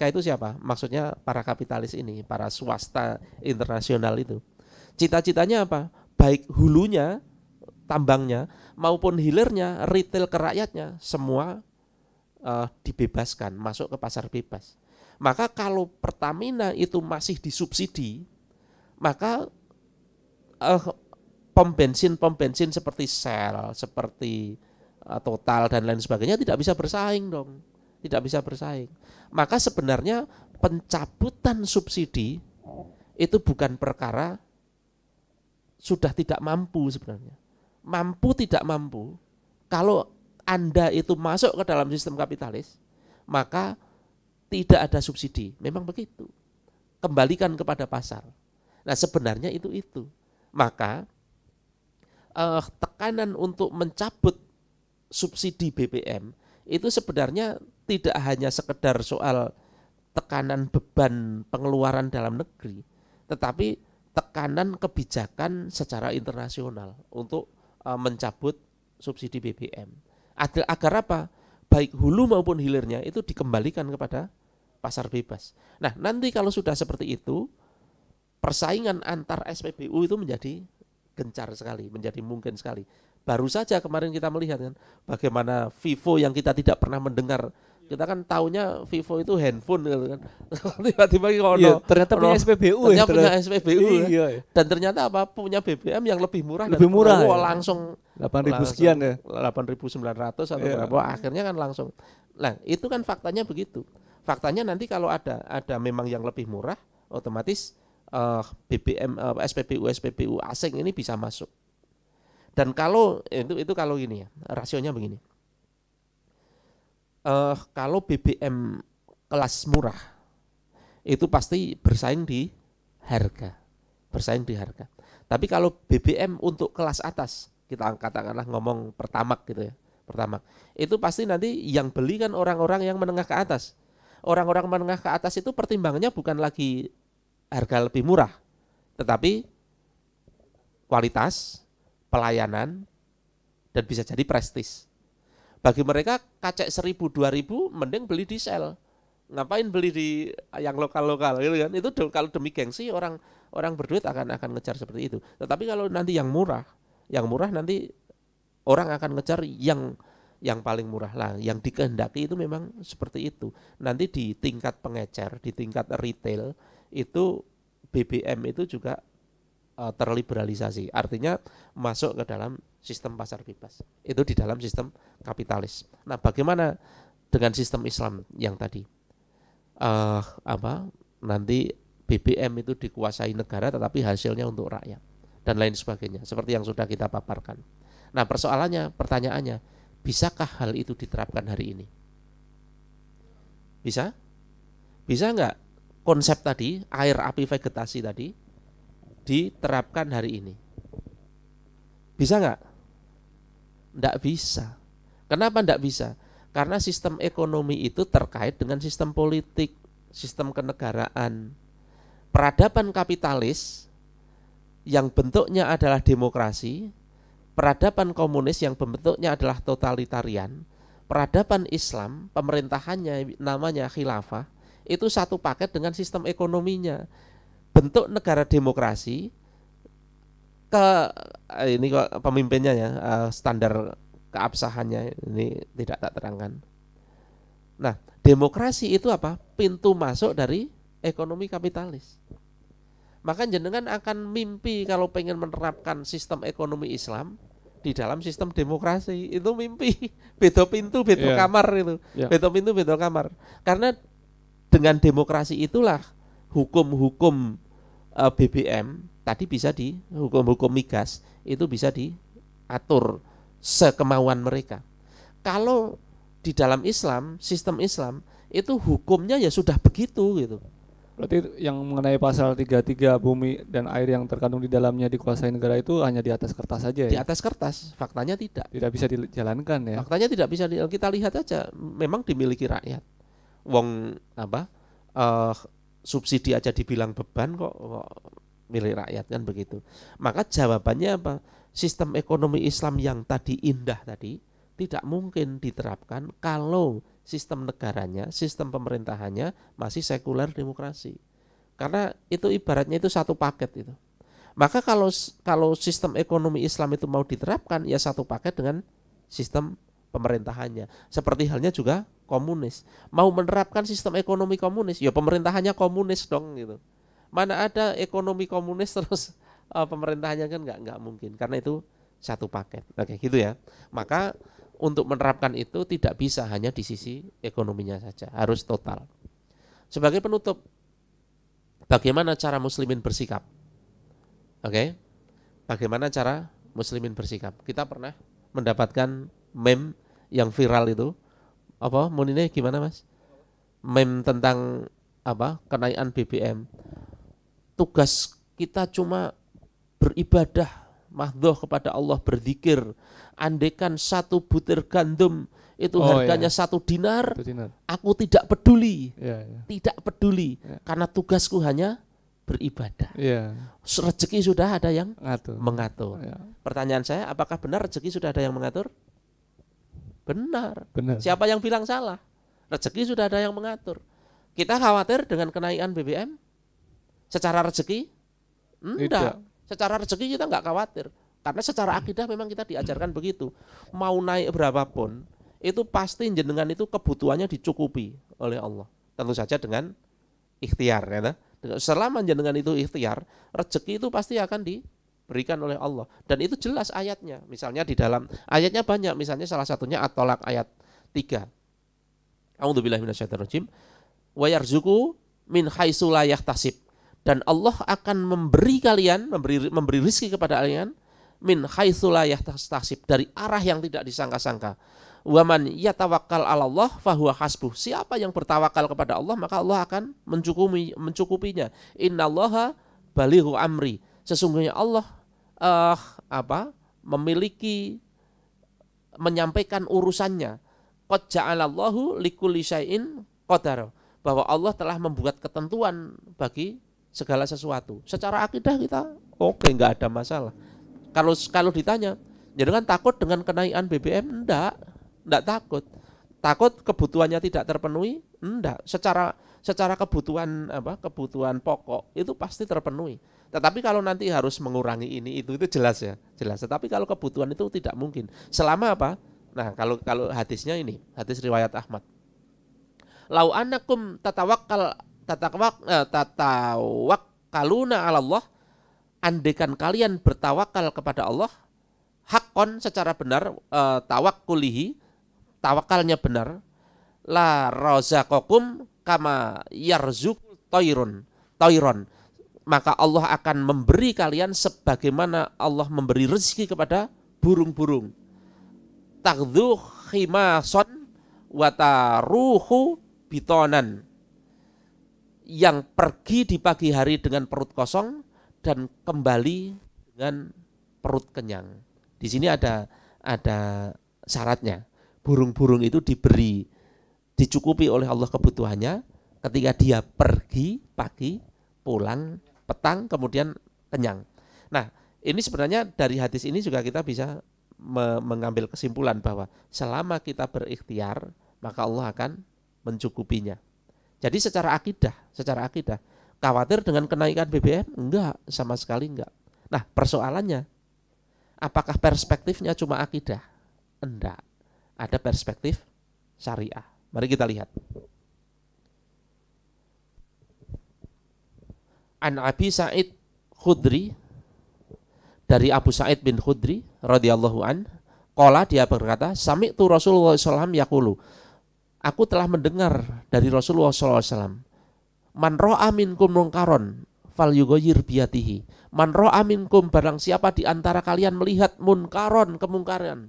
itu siapa? Maksudnya para kapitalis ini, para swasta internasional itu. Cita-citanya apa? Baik hulunya, tambangnya, maupun hilirnya, retail ke rakyatnya, semua dibebaskan, masuk ke pasar bebas. Maka kalau Pertamina itu masih disubsidi, maka pom bensin seperti Shell, seperti Total dan lain sebagainya tidak bisa bersaing dong. Tidak bisa bersaing. Maka sebenarnya pencabutan subsidi itu bukan perkara sudah tidak mampu sebenarnya. Mampu tidak mampu, kalau Anda itu masuk ke dalam sistem kapitalis, maka tidak ada subsidi. Memang begitu. Kembalikan kepada pasar. Nah, sebenarnya itu. Maka tekanan untuk mencabut subsidi BBM itu sebenarnya tidak hanya sekedar soal tekanan beban pengeluaran dalam negeri, tetapi tekanan kebijakan secara internasional untuk mencabut subsidi BBM. Agar apa? Baik hulu maupun hilirnya itu dikembalikan kepada pasar bebas. Nah, nanti kalau sudah seperti itu, persaingan antar SPBU itu menjadi gencar sekali, menjadi mungkin sekali. Baru saja kemarin kita melihat kan bagaimana Vivo yang kita tidak pernah mendengar. Kita kan taunya Vivo itu handphone gitu kan. Tiba-tiba ternyata punya SPBU ya. Punya SPBU iya. Dan ternyata apa? Punya BBM yang lebih murah. Lebih murah. Langsung 8.000 sekian ya. 8.900 atau berapa? Akhirnya kan langsung. Nah, itu kan faktanya begitu. Faktanya nanti kalau ada memang yang lebih murah, otomatis BBM SPBU asing ini bisa masuk. Dan kalau itu kalau gini ya, rasionya begini. Kalau BBM kelas murah itu pasti bersaing di harga. Tapi kalau BBM untuk kelas atas, kita katakanlah ngomong Pertamax gitu ya. Pertamax. Itu pasti nanti yang beli kan orang-orang yang menengah ke atas. Orang-orang menengah ke atas itu pertimbangannya bukan lagi harga lebih murah, tetapi kualitas, pelayanan, dan bisa jadi prestis. Bagi mereka kacek 1.000-2.000 mending beli di sel. Ngapain beli di yang lokal-lokal gitu kan? Itu kalau demi gengsi orang berduit akan ngejar seperti itu. Tetapi kalau nanti yang murah nanti orang akan ngejar yang paling murah lah, yang dikehendaki itu memang seperti itu. Nanti di tingkat pengecer, di tingkat retail itu BBM itu juga terliberalisasi. Artinya masuk ke dalam sistem pasar bebas. Itu di dalam sistem kapitalis. Nah, bagaimana dengan sistem Islam yang tadi? Nanti BBM itu dikuasai negara tetapi hasilnya untuk rakyat dan lain sebagainya. Seperti yang sudah kita paparkan. Nah, pertanyaannya, bisakah hal itu diterapkan hari ini? Bisa? Bisa enggak konsep tadi, air api vegetasi tadi, diterapkan hari ini? Bisa enggak? Enggak bisa. Kenapa enggak bisa? Karena sistem ekonomi itu terkait dengan sistem politik, sistem kenegaraan. Peradaban kapitalis yang bentuknya adalah demokrasi, peradaban komunis yang bentuknya adalah totalitarian, peradaban Islam, pemerintahannya namanya khilafah, itu satu paket dengan sistem ekonominya. Bentuk negara demokrasi, ini kok pemimpinnya ya, standar keabsahannya ini tidak tak terangkan. Nah, demokrasi itu apa? Pintu masuk dari ekonomi kapitalis. Maka jenengan akan mimpi kalau pengen menerapkan sistem ekonomi Islam di dalam sistem demokrasi. Itu mimpi. Beda pintu, beda kamar itu. Beda pintu, beda kamar. Karena dengan demokrasi itulah hukum-hukum BBM tadi bisa hukum-hukum migas itu bisa diatur sekemauan mereka. Kalau di dalam Islam, sistem Islam itu hukumnya ya sudah begitu gitu. Berarti yang mengenai pasal 33 bumi dan air yang terkandung di dalamnya dikuasai negara itu hanya di atas kertas saja ya? Di atas kertas, faktanya tidak. Tidak bisa dijalankan ya? Faktanya tidak bisa, kita lihat aja, memang dimiliki rakyat. Wong subsidi aja dibilang beban kok milik rakyat kan begitu. Maka jawabannya apa? Sistem ekonomi Islam yang tadi indah tadi tidak mungkin diterapkan kalau sistem negaranya, sistem pemerintahannya masih sekuler demokrasi. Karena itu ibaratnya itu satu paket itu. Maka kalau sistem ekonomi Islam itu mau diterapkan ya satu paket dengan sistem pemerintahannya. Seperti halnya juga komunis. Mau menerapkan sistem ekonomi komunis, ya pemerintahannya komunis dong gitu. Mana ada ekonomi komunis terus pemerintahannya kan nggak mungkin. Karena itu satu paket. Oke, gitu ya. Maka untuk menerapkan itu tidak bisa hanya di sisi ekonominya saja, harus total. Sebagai penutup, bagaimana cara muslimin bersikap? Oke, bagaimana cara muslimin bersikap? Kita pernah mendapatkan meme yang viral itu. Apa? Munine gimana, Mas? Meme tentang apa? Kenaikan BBM. Tugas kita cuma beribadah mahdhoh kepada Allah, berzikir. Andekan 1 butir gandum itu harganya 1 dinar, aku tidak peduli. Tidak peduli. Karena tugasku hanya beribadah. Rezeki sudah ada yang mengatur. Pertanyaan saya, apakah benar rezeki sudah ada yang mengatur? Benar. Siapa yang bilang salah? Rezeki sudah ada yang mengatur. Kita khawatir dengan kenaikan BBM? Secara rezeki? Enggak. Secara rezeki kita enggak khawatir. Karena secara akidah memang kita diajarkan begitu. Mau naik berapapun, itu pasti jenengan itu kebutuhannya dicukupi oleh Allah. Tentu saja dengan ikhtiar. Ya. Selama jenengan itu ikhtiar, rezeki itu pasti akan diberikan oleh Allah. Dan itu jelas ayatnya. Misalnya di dalam ayatnya banyak. Misalnya salah satunya At-Tolak ayat 3. A'udzubillahi minasyaitonirrajim. Wa yarzuqu min haitsu la yahtasib. Dan Allah akan memberi kalian, memberi rezeki kepada kalian min haitsu la yahtasib, dari arah yang tidak disangka-sangka. Wa man yatawakkal 'ala Allah fahuwa hasbuh. Siapa yang bertawakal kepada Allah, maka Allah akan mencukupinya. Innallaha balighu amri. Sesungguhnya Allah menyampaikan urusannya. Qad ja'alallahu likulli syai'in qadar. Bahwa Allah telah membuat ketentuan bagi segala sesuatu. Secara akidah kita oke, enggak ada masalah. Kalau ditanya, jangan takut dengan kenaikan BBM? Enggak takut. Takut kebutuhannya tidak terpenuhi? Enggak. Secara kebutuhan kebutuhan pokok itu pasti terpenuhi. Tetapi kalau nanti harus mengurangi ini itu jelas ya, jelas. Tetapi kalau kebutuhan itu tidak mungkin. Selama apa? Nah, kalau hadisnya ini, hadis riwayat Ahmad. Lau annakum tatawakkaluna 'ala Allah, andaikan kalian bertawakal kepada Allah, haqqon secara benar, tawakkulihi, tawakalnya benar, la razaqakum kama yarzuqu tayron, maka Allah akan memberi kalian sebagaimana Allah memberi rezeki kepada burung-burung. Taghdhu khimason wa taruhu bitonan, yang pergi di pagi hari dengan perut kosong dan kembali dengan perut kenyang. Di sini ada syaratnya. Burung-burung itu dicukupi oleh Allah kebutuhannya ketika dia pergi pagi, pulang petang, kemudian kenyang. Nah, ini sebenarnya dari hadis ini juga kita bisa mengambil kesimpulan bahwa selama kita berikhtiar, maka Allah akan mencukupinya. Jadi secara akidah, khawatir dengan kenaikan BBM? Enggak, sama sekali enggak. Nah, persoalannya, apakah perspektifnya cuma akidah? Enggak, ada perspektif syariah. Mari kita lihat. An Abi Sa'id Khudri, dari Abu Sa'id bin Khudri radhiyallahu an, qala, dia berkata, sami'tu Rasulullah sallallahu alaihi wasallam yaqulu, aku telah mendengar dari Rasulullah sallallahu alaihi wasallam, man ra'a minkum munkaron falyughayyir biyadihi. Man ra'a minkum, barang siapa di antara kalian melihat munkaron, kemungkaran.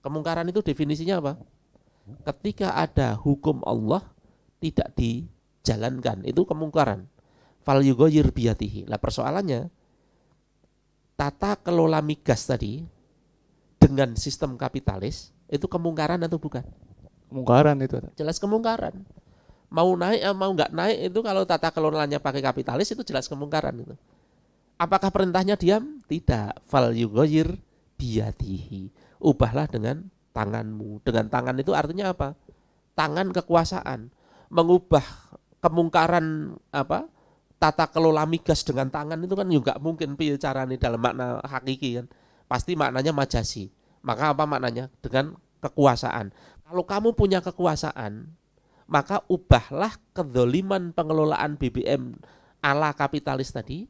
Kemungkaran itu definisinya apa? Ketika ada hukum Allah tidak dijalankan, itu kemungkaran. Falyughayyir biyadihi. Lah persoalannya, tata kelola migas tadi dengan sistem kapitalis itu kemungkaran atau bukan? Kemungkaran itu. Jelas kemungkaran. Mau naik mau nggak naik itu kalau tata kelolanya pakai kapitalis itu jelas kemungkaran itu. Apakah perintahnya diam? Tidak. Fal yughayyir biyadihi. Ubahlah dengan tanganmu. Dengan tangan itu artinya apa? Tangan kekuasaan. Mengubah kemungkaran tata kelola migas dengan tangan itu kan juga mungkin piye carane dalam makna hakiki kan. Pasti maknanya majasi. Maka apa maknanya? Dengan kekuasaan. Kalau kamu punya kekuasaan, maka ubahlah kedzaliman pengelolaan BBM ala kapitalis tadi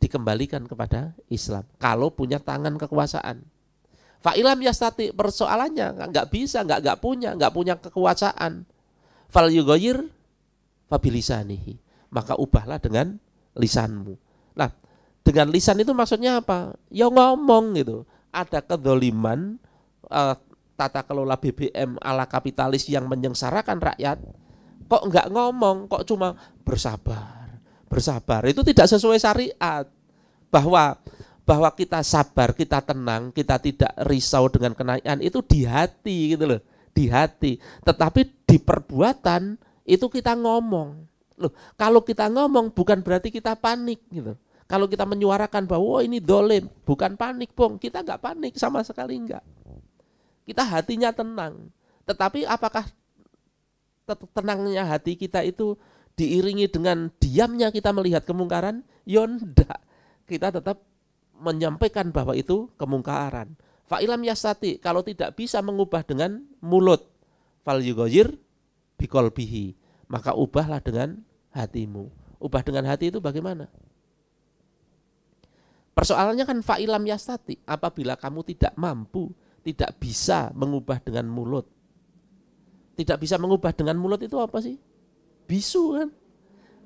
dikembalikan kepada Islam. Kalau punya tangan kekuasaan. Fa'ilam yastati, persoalannya nggak bisa, nggak punya kekuasaan. Fal yughayyir fabilisanihi, maka ubahlah dengan lisanmu. Nah, dengan lisan itu maksudnya apa? Ya ngomong gitu. Ada kedzaliman tata kelola BBM ala kapitalis yang menyengsarakan rakyat, kok nggak ngomong, kok cuma bersabar. Bersabar itu tidak sesuai syariat. Bahwa kita sabar, kita tenang, kita tidak risau dengan kenaikan itu di hati gitu loh, di hati. Tetapi di perbuatan itu kita ngomong. Loh, kalau kita ngomong bukan berarti kita panik gitu. Kalau kita menyuarakan bahwa ini dolim, bukan panik, Bung. Kita nggak panik sama sekali enggak. Kita hatinya tenang. Tetapi apakah tenangnya hati kita itu diiringi dengan diamnya kita melihat kemungkaran? Ya enggak. Kita tetap menyampaikan bahwa itu kemungkaran. Fa'ilam yastati, kalau tidak bisa mengubah dengan mulut, fal yughayyir biqalbihi, maka ubahlah dengan hatimu. Ubah dengan hati itu bagaimana? Persoalannya kan fa'ilam yastati, apabila kamu tidak mampu, tidak bisa mengubah dengan mulut. Tidak bisa mengubah dengan mulut itu apa sih? Bisu kan?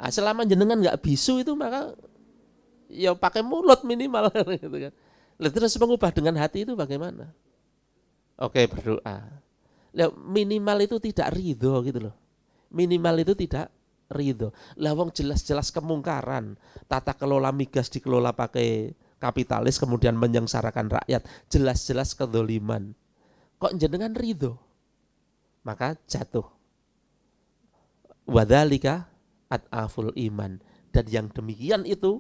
Nah, selama jenengan nggak bisu itu maka ya pakai mulut minimal gitu kan. Terus mengubah dengan hati itu bagaimana? Oke, berdoa. Minimal itu tidak ridho gitu loh. Minimal itu tidak ridho. Lah wong jelas-jelas kemungkaran, tata kelola migas dikelola pakai kapitalis kemudian menyengsarakan rakyat, jelas-jelas kedzaliman. Kok jenengan ridho? Maka jatuh. Wadzalika at'aful iman. Dan yang demikian itu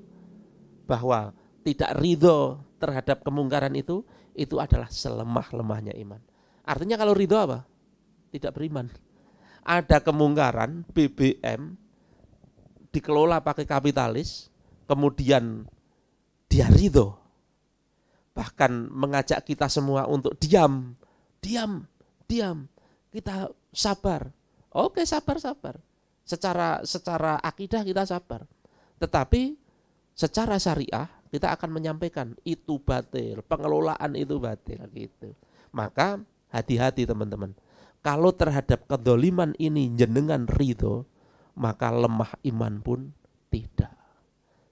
bahwa tidak ridho terhadap kemungkaran itu adalah selemah-lemahnya iman. Artinya kalau ridho apa? Tidak beriman. Ada kemungkaran BBM dikelola pakai kapitalis, kemudian dia ridho, bahkan mengajak kita semua untuk diam, kita sabar. Oke, sabar. Secara akidah kita sabar, tetapi secara syariah kita akan menyampaikan itu batil, pengelolaan itu batil gitu. Maka hati-hati teman-teman. Kalau terhadap kedzaliman ini jenengan ridho, maka lemah iman pun tidak.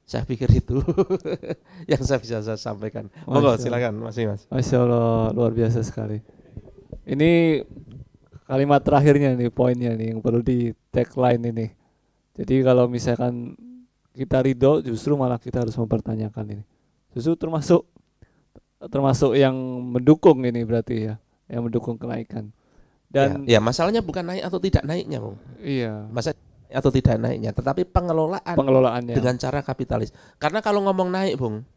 Saya pikir itu yang saya bisa sampaikan. Monggo silakan Mas. Masya Allah, luar biasa sekali. Ini kalimat terakhirnya nih, poinnya nih yang perlu di tagline ini. Jadi kalau misalkan kita ridho, justru malah kita harus mempertanyakan ini. Justru termasuk yang mendukung ini berarti ya, yang mendukung kenaikan. Dan ya masalahnya bukan naik atau tidak naiknya, Bung. Iya. Masa atau tidak naiknya, tetapi pengelolaannya dengan cara kapitalis. Karena kalau ngomong naik, Bung,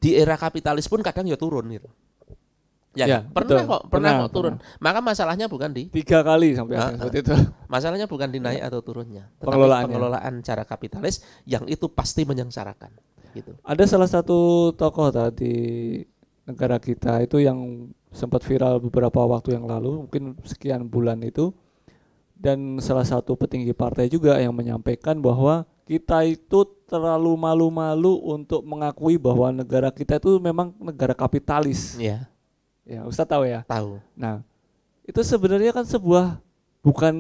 di era kapitalis pun kadang ya turun gitu. Ya pernah kok turun. Maka masalahnya bukan di 3 kali sampai seperti itu. Masalahnya bukan di naik atau turunnya, tetapi pengelolaan cara kapitalis yang itu pasti menyengsarakan. Gitu. Ada salah satu tokoh tadi negara kita itu yang sempat viral beberapa waktu yang lalu, mungkin sekian bulan itu. Dan salah satu petinggi partai juga yang menyampaikan bahwa kita itu terlalu malu-malu untuk mengakui bahwa negara kita itu memang negara kapitalis. Iya. Ya, Ustaz tahu ya? Tahu. Nah, itu sebenarnya kan sebuah bukan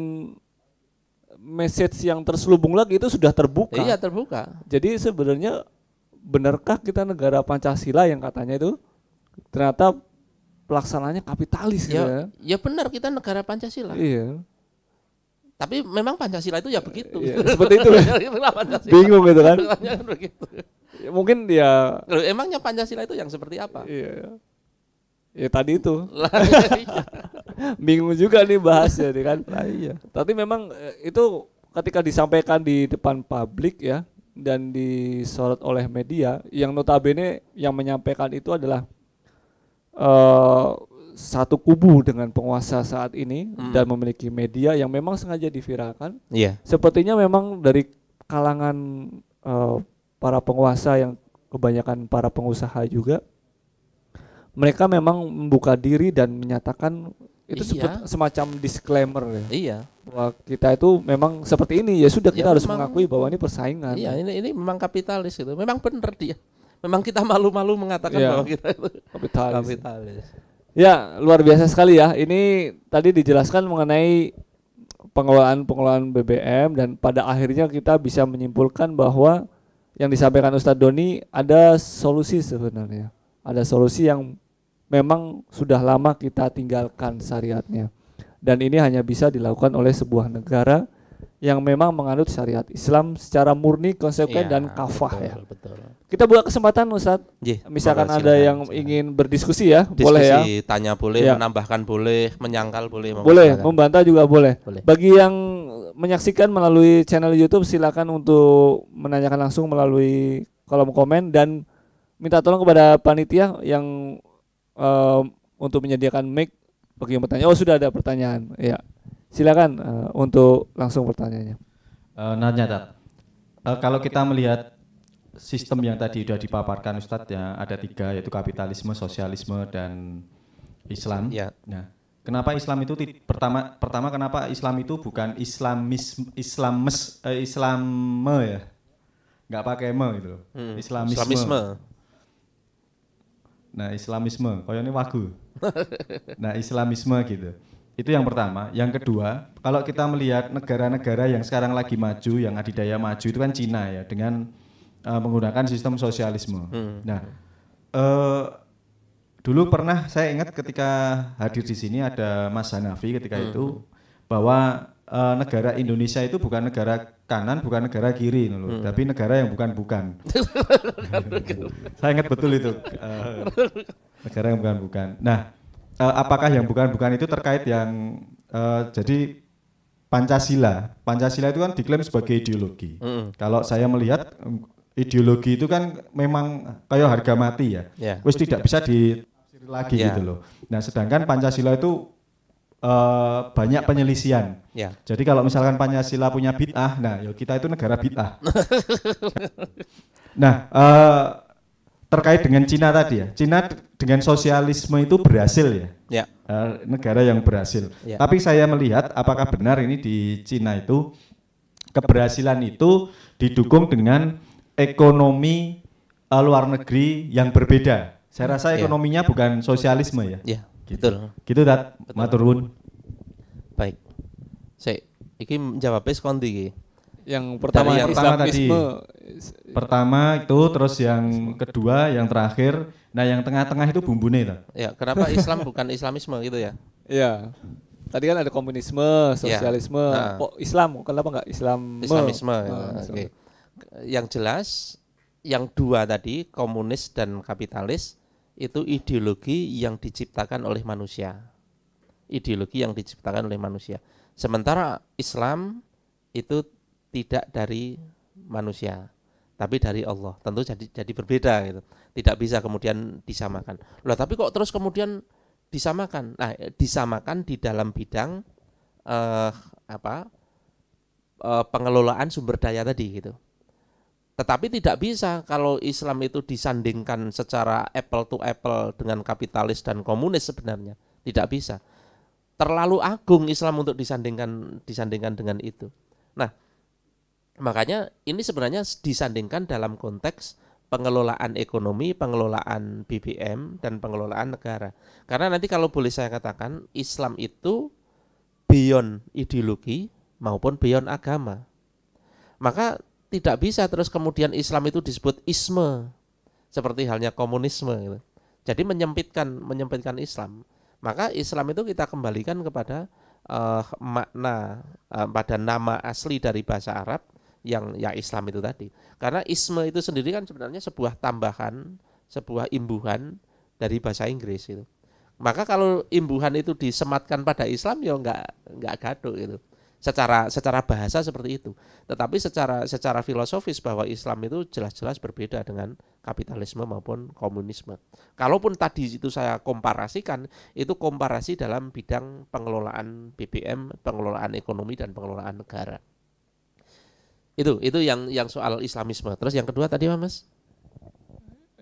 message yang terselubung lagi, itu sudah terbuka. Iya, terbuka. Jadi sebenarnya benarkah kita negara Pancasila yang katanya itu ternyata pelaksananya kapitalis gitu ya? Ya benar, kita negara Pancasila. Iya. Tapi memang Pancasila itu ya begitu. Ya, seperti itu. Bingung gitu kan. Ya, mungkin dia. Loh, emangnya Pancasila itu yang seperti apa? Iya. Ya tadi itu. Bingung juga nih bahasnya nih kan. Iya. Tapi memang itu ketika disampaikan di depan publik ya dan disorot oleh media, yang notabene yang menyampaikan itu adalah satu kubu dengan penguasa saat ini dan memiliki media yang memang sengaja diviralkan. Iya. Sepertinya memang dari kalangan para penguasa yang kebanyakan para pengusaha juga, mereka memang membuka diri dan menyatakan itu semacam disclaimer ya. Iya. Bahwa kita itu memang seperti ini, ya sudah kita harus mengakui bahwa ini persaingan. Iya, ini memang kapitalis itu. Memang benar dia. Memang kita malu-malu mengatakan bahwa kita itu kapitalis. Ya, luar biasa sekali ya. Ini tadi dijelaskan mengenai pengelolaan BBM dan pada akhirnya kita bisa menyimpulkan bahwa yang disampaikan Ustadz Doni ada solusi sebenarnya. Ada solusi yang memang sudah lama kita tinggalkan syariatnya. Dan ini hanya bisa dilakukan oleh sebuah negara yang memang menganut syariat Islam secara murni, konsekuen dan kafah ya. Betul. Kita buka kesempatan Ustaz. Misalkan ada yang ingin berdiskusi ya, boleh ya. Tanya boleh, Ya. menambahkan boleh, menyangkal boleh. Boleh, membantah juga boleh. Boleh. Bagi yang menyaksikan melalui channel YouTube, silakan untuk menanyakan langsung melalui kolom komen dan minta tolong kepada panitia yang untuk menyediakan mic bagi yang bertanya. Oh, sudah ada pertanyaan. Ya. Silakan untuk langsung pertanyaannya. Nanya, Tat. Kalau kita melihat sistem yang tadi sudah dipaparkan Ustadz ya, ada 3 yaitu kapitalisme, sosialisme dan Islam. Ya. Nah, kenapa Islam itu pertama kenapa Islam itu bukan Islame ya? Nggak pakai me gitu loh. Islamisme. Nah, Islamisme, koyone wagu. Nah, Islamisme gitu. Itu yang pertama. Yang kedua, kalau kita melihat negara-negara yang sekarang lagi maju, yang adidaya maju itu kan Cina ya, dengan menggunakan sistem sosialisme. Nah, dulu pernah saya ingat ketika hadir di sini ada Mas Hanafi ketika itu bahwa negara Indonesia itu bukan negara kanan, bukan negara kiri, tapi negara yang bukan-bukan. Saya ingat betul itu negara yang bukan-bukan. Nah, apakah yang bukan-bukan itu terkait yang jadi Pancasila itu kan diklaim sebagai ideologi. Kalau saya melihat ideologi itu kan memang kayak harga mati ya. Wis tidak bisa ditafsir lagi gitu loh. Nah, sedangkan Pancasila itu banyak penyelisihan. Jadi kalau misalkan Pancasila punya bid'ah, nah ya kita itu negara bid'ah. Nah, terkait dengan Cina tadi ya, Cina dengan sosialisme itu berhasil ya, negara yang berhasil. Tapi saya melihat apakah benar ini di Cina itu keberhasilan itu didukung dengan ekonomi luar negeri yang berbeda. Saya rasa ekonominya bukan sosialisme ya. Betul. Gitu Tat, maturun. Baik. Iki menjawab kondi iki. Yang pertama yang Islamisme. Pertama itu, terus yang kedua, yang terakhir. Nah, yang tengah-tengah itu bumbune ta. Ya, kenapa Islam bukan Islamisme gitu ya? Iya. Tadi kan ada komunisme, sosialisme. Islam, kenapa enggak Islamisme. Oke. Yang jelas yang dua tadi, komunis dan kapitalis, itu ideologi yang diciptakan oleh manusia. Ideologi yang diciptakan oleh manusia. Sementara Islam itu tidak dari manusia, tapi dari Allah. Tentu jadi berbeda gitu. Tidak bisa kemudian disamakan. Loh, tapi kok terus kemudian disamakan? Nah, disamakan di dalam bidang pengelolaan sumber daya tadi gitu. Tetapi tidak bisa kalau Islam itu disandingkan secara apple to apple dengan kapitalis dan komunis sebenarnya. Tidak bisa. Terlalu agung Islam untuk disandingkan dengan itu. Nah, makanya ini sebenarnya disandingkan dalam konteks pengelolaan ekonomi, pengelolaan BBM, dan pengelolaan negara. Karena nanti kalau boleh saya katakan, Islam itu beyond ideologi maupun beyond agama. Maka tidak bisa terus kemudian Islam itu disebut isme, seperti halnya komunisme gitu. Jadi menyempitkan Islam. Maka Islam itu kita kembalikan kepada makna pada nama asli dari bahasa Arab yang ya Islam itu tadi. Karena isme itu sendiri kan sebenarnya sebuah tambahan, sebuah imbuhan dari bahasa Inggris itu. Maka kalau imbuhan itu disematkan pada Islam ya enggak gaduh gitu. Secara bahasa seperti itu. Tetapi secara filosofis bahwa Islam itu jelas-jelas berbeda dengan kapitalisme maupun komunisme. Kalaupun tadi itu saya komparasikan, itu komparasi dalam bidang pengelolaan BBM, pengelolaan ekonomi dan pengelolaan negara. Itu yang soal Islamisme. Terus yang kedua tadi Mas?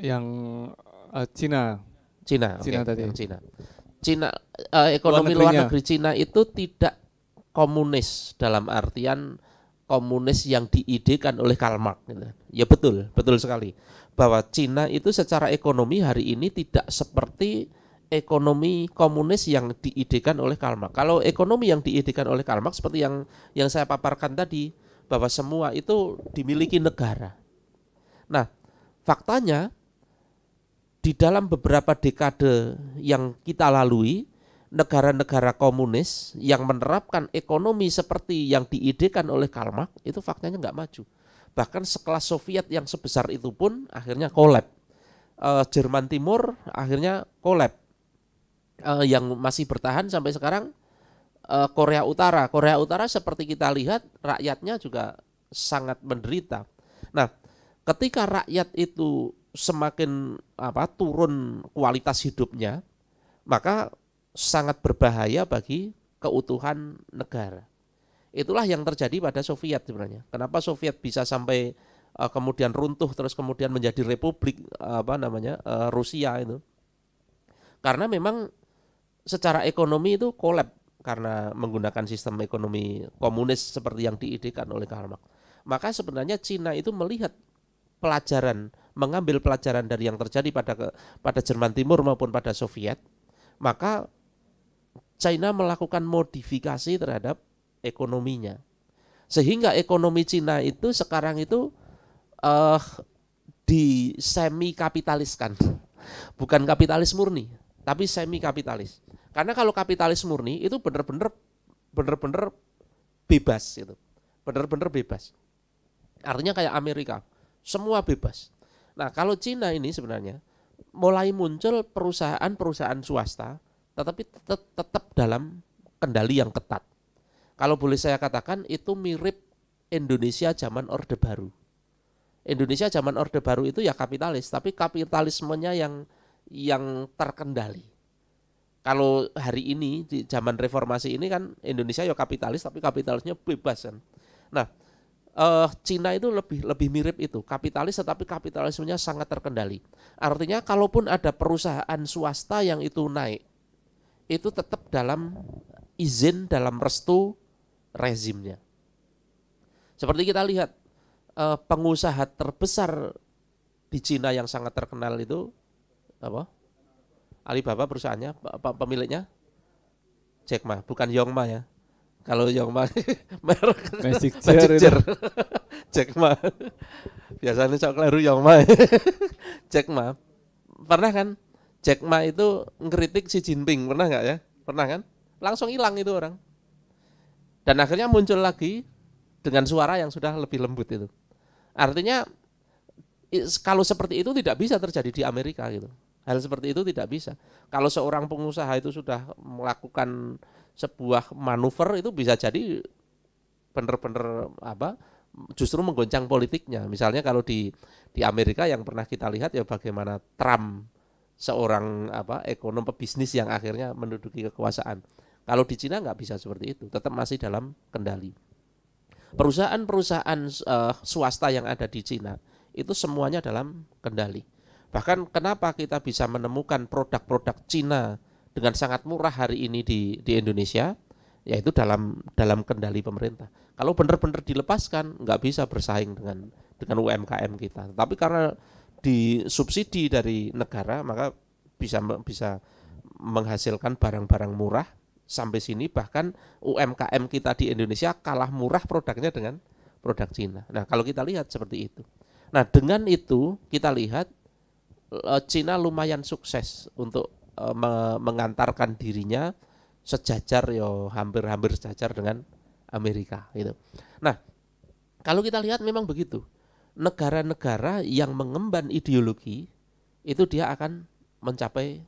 Yang Cina okay. tadi. Cina ekonomi luar negeri Cina itu tidak komunis dalam artian komunis yang diidekan oleh Karl Marx gitu. Ya betul sekali bahwa Cina itu secara ekonomi hari ini tidak seperti ekonomi komunis yang diidekan oleh Karl Marx. Kalau ekonomi yang diidekan oleh Karl Marx seperti yang saya paparkan tadi bahwa semua itu dimiliki negara. Nah, faktanya di dalam beberapa dekade yang kita lalui, negara-negara komunis yang menerapkan ekonomi seperti yang diidekan oleh Karl Marx itu faktanya nggak maju. Bahkan sekelas Soviet yang sebesar itu pun akhirnya kolab. Jerman Timur akhirnya kolab. Yang masih bertahan sampai sekarang Korea Utara. Korea Utara seperti kita lihat rakyatnya juga sangat menderita. Nah, ketika rakyat itu semakin turun kualitas hidupnya, maka sangat berbahaya bagi keutuhan negara. Itulah yang terjadi pada Soviet sebenarnya. Kenapa Soviet bisa sampai kemudian runtuh terus kemudian menjadi republik Rusia itu? Karena memang secara ekonomi itu kolab karena menggunakan sistem ekonomi komunis seperti yang diidekan oleh Karl Marx. Maka sebenarnya Cina itu melihat pelajaran, mengambil pelajaran dari yang terjadi pada Jerman Timur maupun pada Soviet, maka China melakukan modifikasi terhadap ekonominya. Sehingga ekonomi Cina itu sekarang itu di semi kapitaliskan. Bukan kapitalis murni, tapi semi kapitalis. Karena kalau kapitalis murni itu benar-benar bebas itu. Benar-benar bebas. Artinya kayak Amerika, semua bebas. Nah, kalau Cina ini sebenarnya mulai muncul perusahaan-perusahaan swasta tetapi tetap dalam kendali yang ketat. Kalau boleh saya katakan itu mirip Indonesia zaman Orde Baru. Indonesia zaman Orde Baru itu ya kapitalis, tapi kapitalismenya yang terkendali. Kalau hari ini di zaman reformasi ini kan Indonesia ya kapitalis tapi kapitalisnya bebas kan. Nah, Cina itu lebih mirip itu, kapitalis tetapi kapitalismenya sangat terkendali. Artinya kalaupun ada perusahaan swasta yang itu naik, itu tetap dalam izin, dalam restu rezimnya. Seperti kita lihat pengusaha terbesar di Cina yang sangat terkenal itu apa? Alibaba perusahaannya, pemiliknya Jack Ma, bukan Yong Ma ya. Kalau Yong Ma merek Magic Jar. Jack Ma. Biasanya sok kleru Yong Ma. Jack Ma. Pernah kan Jack Ma itu ngeritik Xi Jinping, pernah enggak ya? Pernah kan? Langsung hilang itu orang. Dan akhirnya muncul lagi dengan suara yang sudah lebih lembut itu. Artinya kalau seperti itu tidak bisa terjadi di Amerika gitu. Hal seperti itu tidak bisa. Kalau seorang pengusaha itu sudah melakukan sebuah manuver itu bisa jadi benar-benar justru menggoncang politiknya. Misalnya kalau di Amerika yang pernah kita lihat ya bagaimana Trump seorang ekonom pebisnis yang akhirnya menduduki kekuasaan. Kalau di Cina nggak bisa seperti itu, tetap masih dalam kendali. Perusahaan-perusahaan swasta yang ada di Cina itu semuanya dalam kendali. Bahkan kenapa kita bisa menemukan produk-produk Cina dengan sangat murah hari ini di Indonesia, yaitu dalam kendali pemerintah. Kalau benar-benar dilepaskan, nggak bisa bersaing dengan UMKM kita. Tapi karena disubsidi dari negara, maka bisa menghasilkan barang-barang murah sampai sini. Bahkan UMKM kita di Indonesia kalah murah produknya dengan produk Cina. Nah, kalau kita lihat seperti itu. Nah, dengan itu kita lihat Cina lumayan sukses untuk mengantarkan dirinya sejajar hampir sejajar dengan Amerika gitu. Nah, kalau kita lihat memang begitu. Negara-negara yang mengemban ideologi itu dia akan mencapai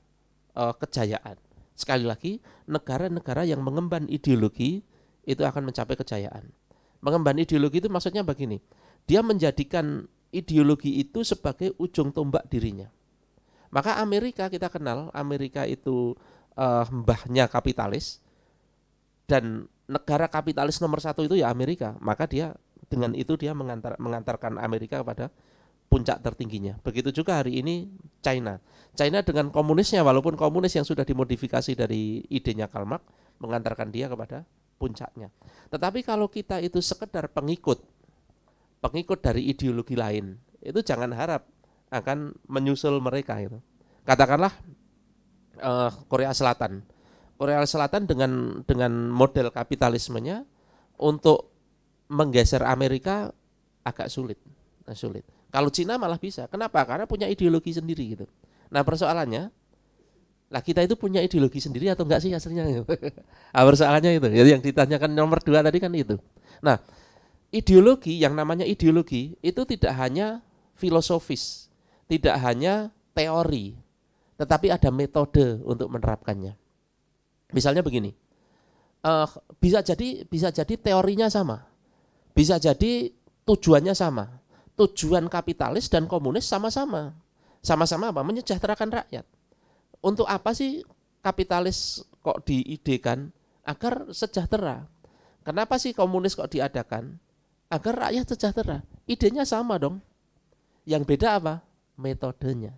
kejayaan. Sekali lagi, negara-negara yang mengemban ideologi itu akan mencapai kejayaan. Mengemban ideologi itu maksudnya begini. Dia menjadikan ideologi itu sebagai ujung tombak dirinya. Maka Amerika kita kenal, Amerika itu mbahnya kapitalis dan negara kapitalis nomor satu itu ya Amerika. Maka dengan itu dia mengantarkan Amerika kepada puncak tertingginya. Begitu juga hari ini China. China dengan komunisnya, walaupun komunis yang sudah dimodifikasi dari idenya Karl Marx, mengantarkan dia kepada puncaknya. Tetapi kalau kita itu sekedar pengikut dari ideologi lain, itu jangan harap akan menyusul mereka itu. Katakanlah Korea Selatan. Korea Selatan dengan model kapitalismenya untuk menggeser Amerika agak sulit. Kalau Cina malah bisa. Kenapa? Karena punya ideologi sendiri gitu. Nah persoalannya, lah kita itu punya ideologi sendiri atau enggak sih aslinya? Nah, persoalannya itu, ya, yang ditanyakan nomor 2 tadi kan itu. Nah ideologi, yang namanya ideologi itu tidak hanya filosofis, tidak hanya teori, tetapi ada metode untuk menerapkannya. Misalnya begini, bisa jadi teorinya sama, bisa jadi tujuannya sama. Tujuan kapitalis dan komunis sama-sama apa? Menyejahterakan rakyat. Untuk apa sih kapitalis kok diidekan? Agar sejahtera. Kenapa sih komunis kok diadakan? Agar rakyat sejahtera. Idenya sama dong. Yang beda apa? Metodenya.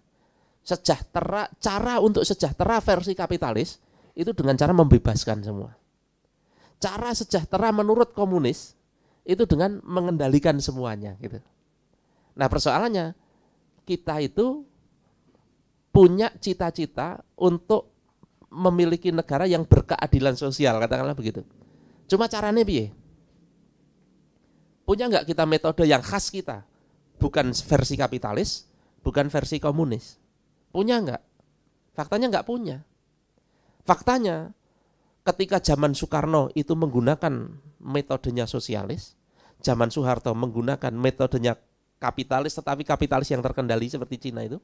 Sejahtera, cara untuk sejahtera versi kapitalis itu dengan cara membebaskan semua. Cara sejahtera menurut komunis itu dengan mengendalikan semuanya gitu. Nah persoalannya, kita itu punya cita-cita untuk memiliki negara yang berkeadilan sosial, katakanlah begitu. Cuma caranya piye? Punya enggak kita metode yang khas kita? Bukan versi kapitalis, bukan versi komunis. Punya enggak? Faktanya enggak punya. Faktanya ketika zaman Soekarno itu menggunakan metodenya sosialis, zaman Soeharto menggunakan metodenya kapitalis, tetapi kapitalis yang terkendali seperti Cina itu,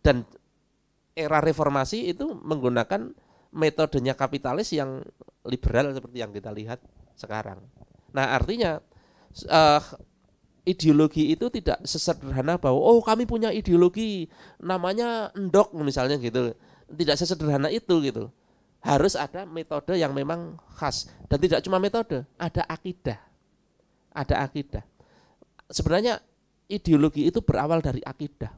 dan era reformasi itu menggunakan metodenya kapitalis yang liberal seperti yang kita lihat sekarang. Nah artinya ideologi itu tidak sesederhana bahwa oh kami punya ideologi namanya endok misalnya gitu, tidak sesederhana itu gitu. Harus ada metode yang memang khas, dan tidak cuma metode, ada akidah. Ada akidah. Sebenarnya ideologi itu berawal dari akidah.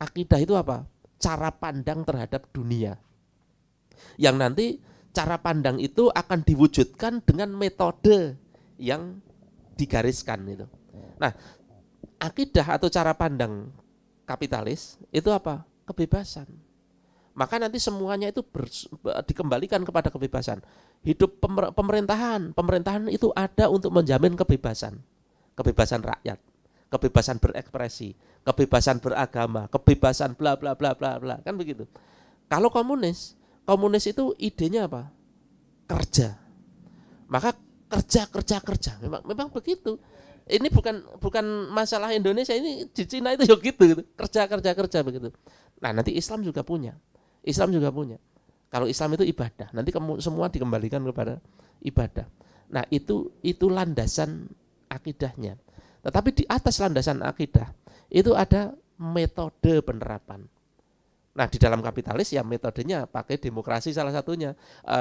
Akidah itu apa? Cara pandang terhadap dunia. Yang nanti cara pandang itu akan diwujudkan dengan metode yang digariskan itu. Nah, akidah atau cara pandang kapitalis itu apa? Kebebasan. Maka nanti semuanya itu dikembalikan kepada kebebasan. Hidup pemerintahan itu ada untuk menjamin kebebasan. Kebebasan rakyat, kebebasan berekspresi, kebebasan beragama, kebebasan bla bla bla bla bla, kan begitu. Kalau komunis itu idenya apa? Kerja. Maka kerja. Memang begitu. Ini bukan masalah Indonesia, ini di Cina itu gitu. Kerja begitu. Nah, nanti Islam juga punya. Kalau Islam itu ibadah, nanti semua dikembalikan kepada ibadah. Nah, itu landasan akidahnya. Tetapi di atas landasan akidah itu ada metode penerapan. Nah, di dalam kapitalis ya metodenya pakai demokrasi salah satunya.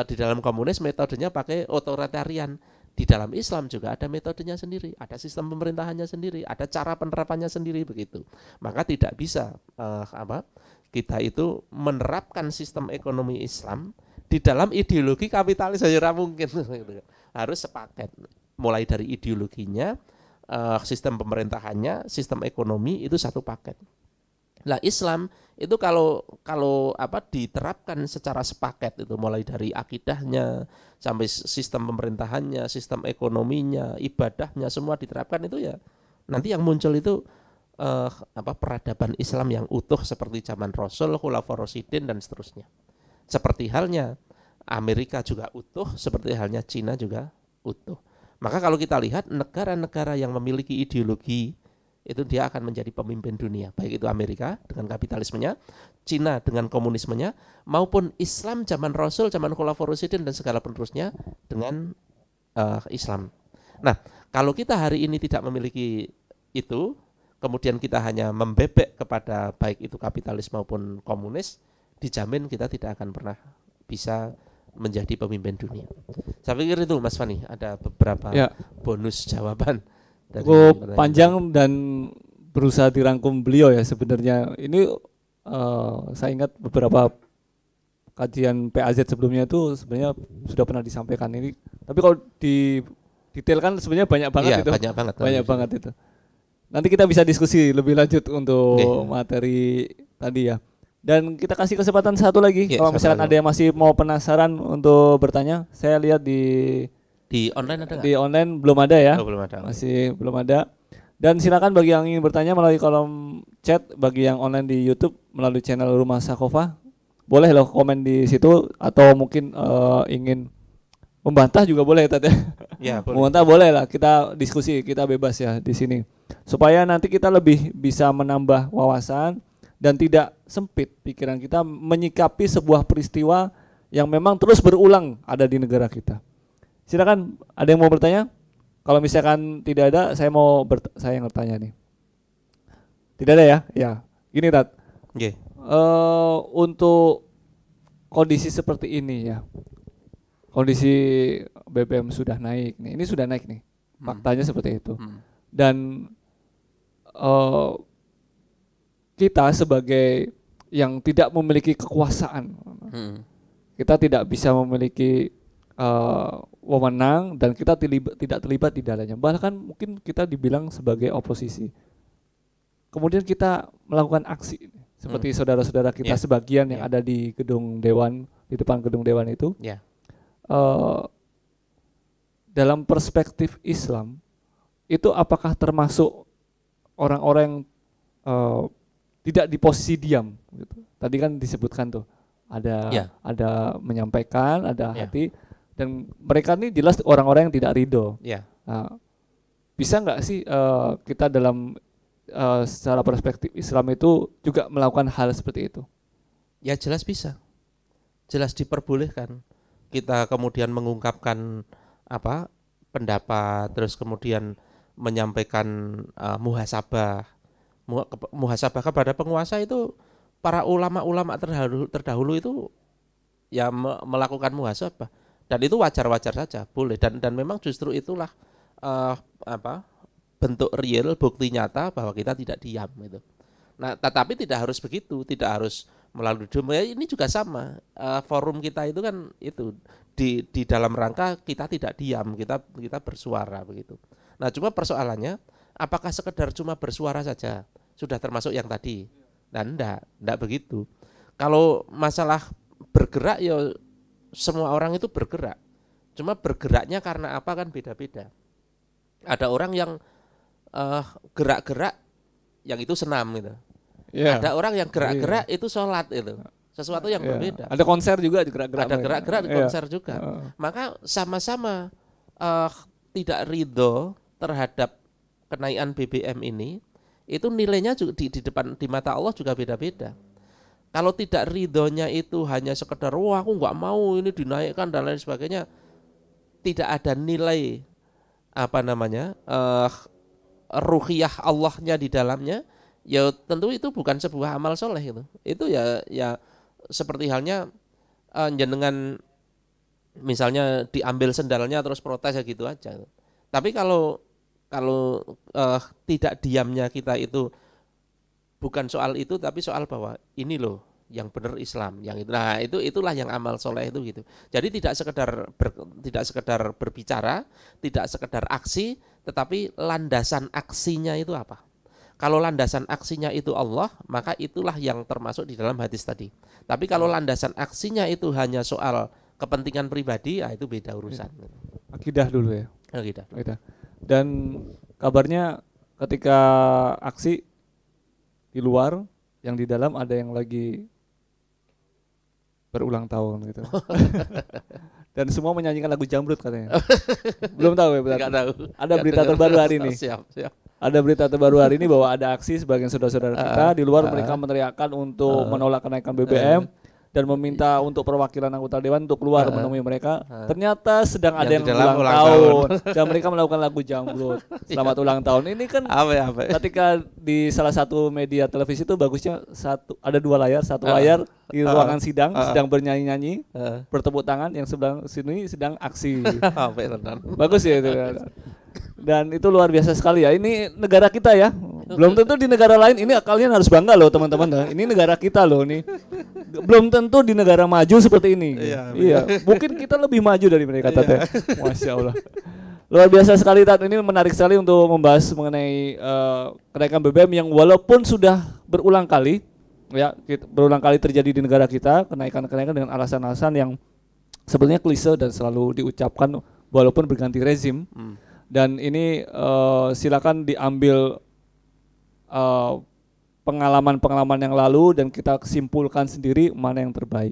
Di dalam komunis metodenya pakai otoritarian. Di dalam Islam juga ada metodenya sendiri, ada sistem pemerintahannya sendiri, ada cara penerapannya sendiri begitu. Maka tidak bisa kita itu menerapkan sistem ekonomi Islam di dalam ideologi kapitalis, saja mungkin. Harus sepaket, mulai dari ideologinya, sistem pemerintahannya, sistem ekonomi itu satu paket. Nah, Islam itu kalau diterapkan secara sepaket itu mulai dari akidahnya sampai sistem pemerintahannya, sistem ekonominya, ibadahnya semua diterapkan itu ya nanti yang muncul itu peradaban Islam yang utuh seperti zaman Rasul, Khulafaur Rasyidin dan seterusnya. Seperti halnya Amerika juga utuh, seperti halnya Cina juga utuh. Maka kalau kita lihat negara-negara yang memiliki ideologi itu dia akan menjadi pemimpin dunia, baik itu Amerika dengan kapitalismenya, Cina dengan komunismenya, maupun Islam zaman Rasul, zaman Khulafaur Rasyidin dan segala penerusnya dengan Islam. Nah, kalau kita hari ini tidak memiliki itu, kemudian kita hanya membebek kepada baik itu kapitalis maupun komunis, dijamin kita tidak akan pernah bisa menjadi pemimpin dunia. Saya pikir itu Mas Fani, ada beberapa bonus jawaban. Cukup panjang dan berusaha dirangkum beliau ya sebenarnya. Ini saya ingat beberapa kajian PAZ sebelumnya itu sebenarnya sudah pernah disampaikan ini. Tapi kalau didetailkan sebenarnya banyak banget itu. Banyak banget itu. Nanti kita bisa diskusi lebih lanjut untuk materi tadi ya. Dan kita kasih kesempatan satu lagi. Kalau misalkan ada yang masih mau penasaran untuk bertanya, saya lihat di online ada nggak? Di online belum ada ya. Belum ada. Masih belum ada. Dan silakan bagi yang ingin bertanya melalui kolom chat, bagi yang online di YouTube melalui channel Rumah Sakofa, boleh loh komen di situ, atau mungkin ingin membantah juga boleh Tat ya. Ya, boleh. Membantah boleh lah, kita diskusi, kita bebas ya di sini. Supaya nanti kita lebih bisa menambah wawasan dan tidak sempit pikiran kita menyikapi sebuah peristiwa yang memang terus berulang ada di negara kita. Silakan, ada yang mau bertanya? Kalau misalkan tidak ada, saya yang bertanya nih. Tidak ada ya? Ya. Gini Tat. Nggih. Untuk kondisi seperti ini ya. Kondisi BBM sudah naik nih. Ini sudah naik nih. Faktanya seperti itu. Dan kita sebagai yang tidak memiliki kekuasaan, kita tidak bisa memiliki wewenang, dan kita tidak terlibat di dalamnya. Bahkan mungkin kita dibilang sebagai oposisi. Kemudian kita melakukan aksi seperti saudara-saudara kita sebagian yang ada di gedung dewan, di depan gedung dewan itu. Dalam perspektif Islam itu apakah termasuk orang-orang yang tidak di posisi diam gitu. Tadi kan disebutkan tuh ada menyampaikan, ada hati, dan mereka ini jelas orang-orang yang tidak ridho. Nah, bisa nggak sih kita dalam secara perspektif Islam itu juga melakukan hal seperti itu? Ya jelas bisa, jelas diperbolehkan. Kita kemudian mengungkapkan pendapat, terus kemudian menyampaikan muhasabah kepada penguasa. Itu para ulama-ulama terdahulu itu ya melakukan muhasabah. Dan itu wajar-wajar saja, boleh, dan memang justru itulah bentuk real, bukti nyata bahwa kita tidak diam gitu. Nah, tetapi tidak harus begitu, tidak harus melalui demo. Ini juga sama, forum kita itu kan itu di dalam rangka kita tidak diam, kita bersuara begitu. Nah, cuma persoalannya apakah sekedar cuma bersuara saja sudah termasuk yang tadi? Nah, enggak begitu. Kalau masalah bergerak ya semua orang itu bergerak. Cuma bergeraknya karena apa kan beda-beda. Ada orang yang gerak-gerak yang itu senam gitu. Ada orang yang gerak-gerak itu sholat itu. Sesuatu yang berbeda. Ada konser juga gerak-gerak. Ada gerak-gerak di konser juga. Maka sama-sama tidak ridho terhadap kenaikan BBM ini, itu nilainya juga di mata Allah juga beda-beda. Kalau tidak ridhonya itu hanya sekedar wah aku nggak mau ini dinaikkan dan lain sebagainya, tidak ada nilai ruhiyah Allahnya di dalamnya, ya tentu itu bukan sebuah amal soleh itu. Itu ya seperti halnya jenengan misalnya diambil sendalnya terus protes ya gitu aja. Tapi kalau tidak diamnya kita itu bukan soal itu, tapi soal bahwa ini loh yang benar Islam, yang itu. Nah, itulah yang amal soleh itu gitu. Jadi tidak sekedar berbicara, tidak sekedar aksi, tetapi landasan aksinya itu apa? Kalau landasan aksinya itu Allah, maka itulah yang termasuk di dalam hadis tadi. Tapi kalau landasan aksinya itu hanya soal kepentingan pribadi, itu beda urusan. Akidah dulu ya. Akidah. Dan kabarnya ketika aksi di luar, yang di dalam ada yang lagi berulang tahun gitu. Dan semua menyanyikan lagu Jamrud katanya. Belum tahu ya, Enggak tahu. Ada berita terbaru hari ini. Siap. Ada berita terbaru hari ini bahwa ada aksi sebagian saudara-saudara kita di luar, mereka meneriakan untuk menolak kenaikan BBM dan meminta untuk perwakilan anggota dewan untuk keluar menemui mereka. Ternyata sedang ada yang ulang tahun dan mereka melakukan lagu Jamrud. Selamat ulang tahun. Ini kan ketika di salah satu media televisi itu bagusnya ada dua layar, satu layar di ruangan sidang sedang bernyanyi-nyanyi, bertepuk tangan, yang sebelah sini sedang aksi. Bagus ya itu. Dan itu luar biasa sekali ya. Ini negara kita ya. Belum tentu di negara lain. Ini kalian harus bangga loh teman-teman. Ini negara kita loh nih. Belum tentu di negara maju seperti ini. Iya. Mungkin kita lebih maju dari mereka Tat. Masya Allah. Luar biasa sekali Tat. Ini menarik sekali untuk membahas mengenai kenaikan BBM yang walaupun sudah berulang kali terjadi di negara kita, kenaikan dengan alasan-alasan yang sebenarnya klise dan selalu diucapkan walaupun berganti rezim. Dan ini silakan diambil pengalaman-pengalaman yang lalu dan kita simpulkan sendiri mana yang terbaik.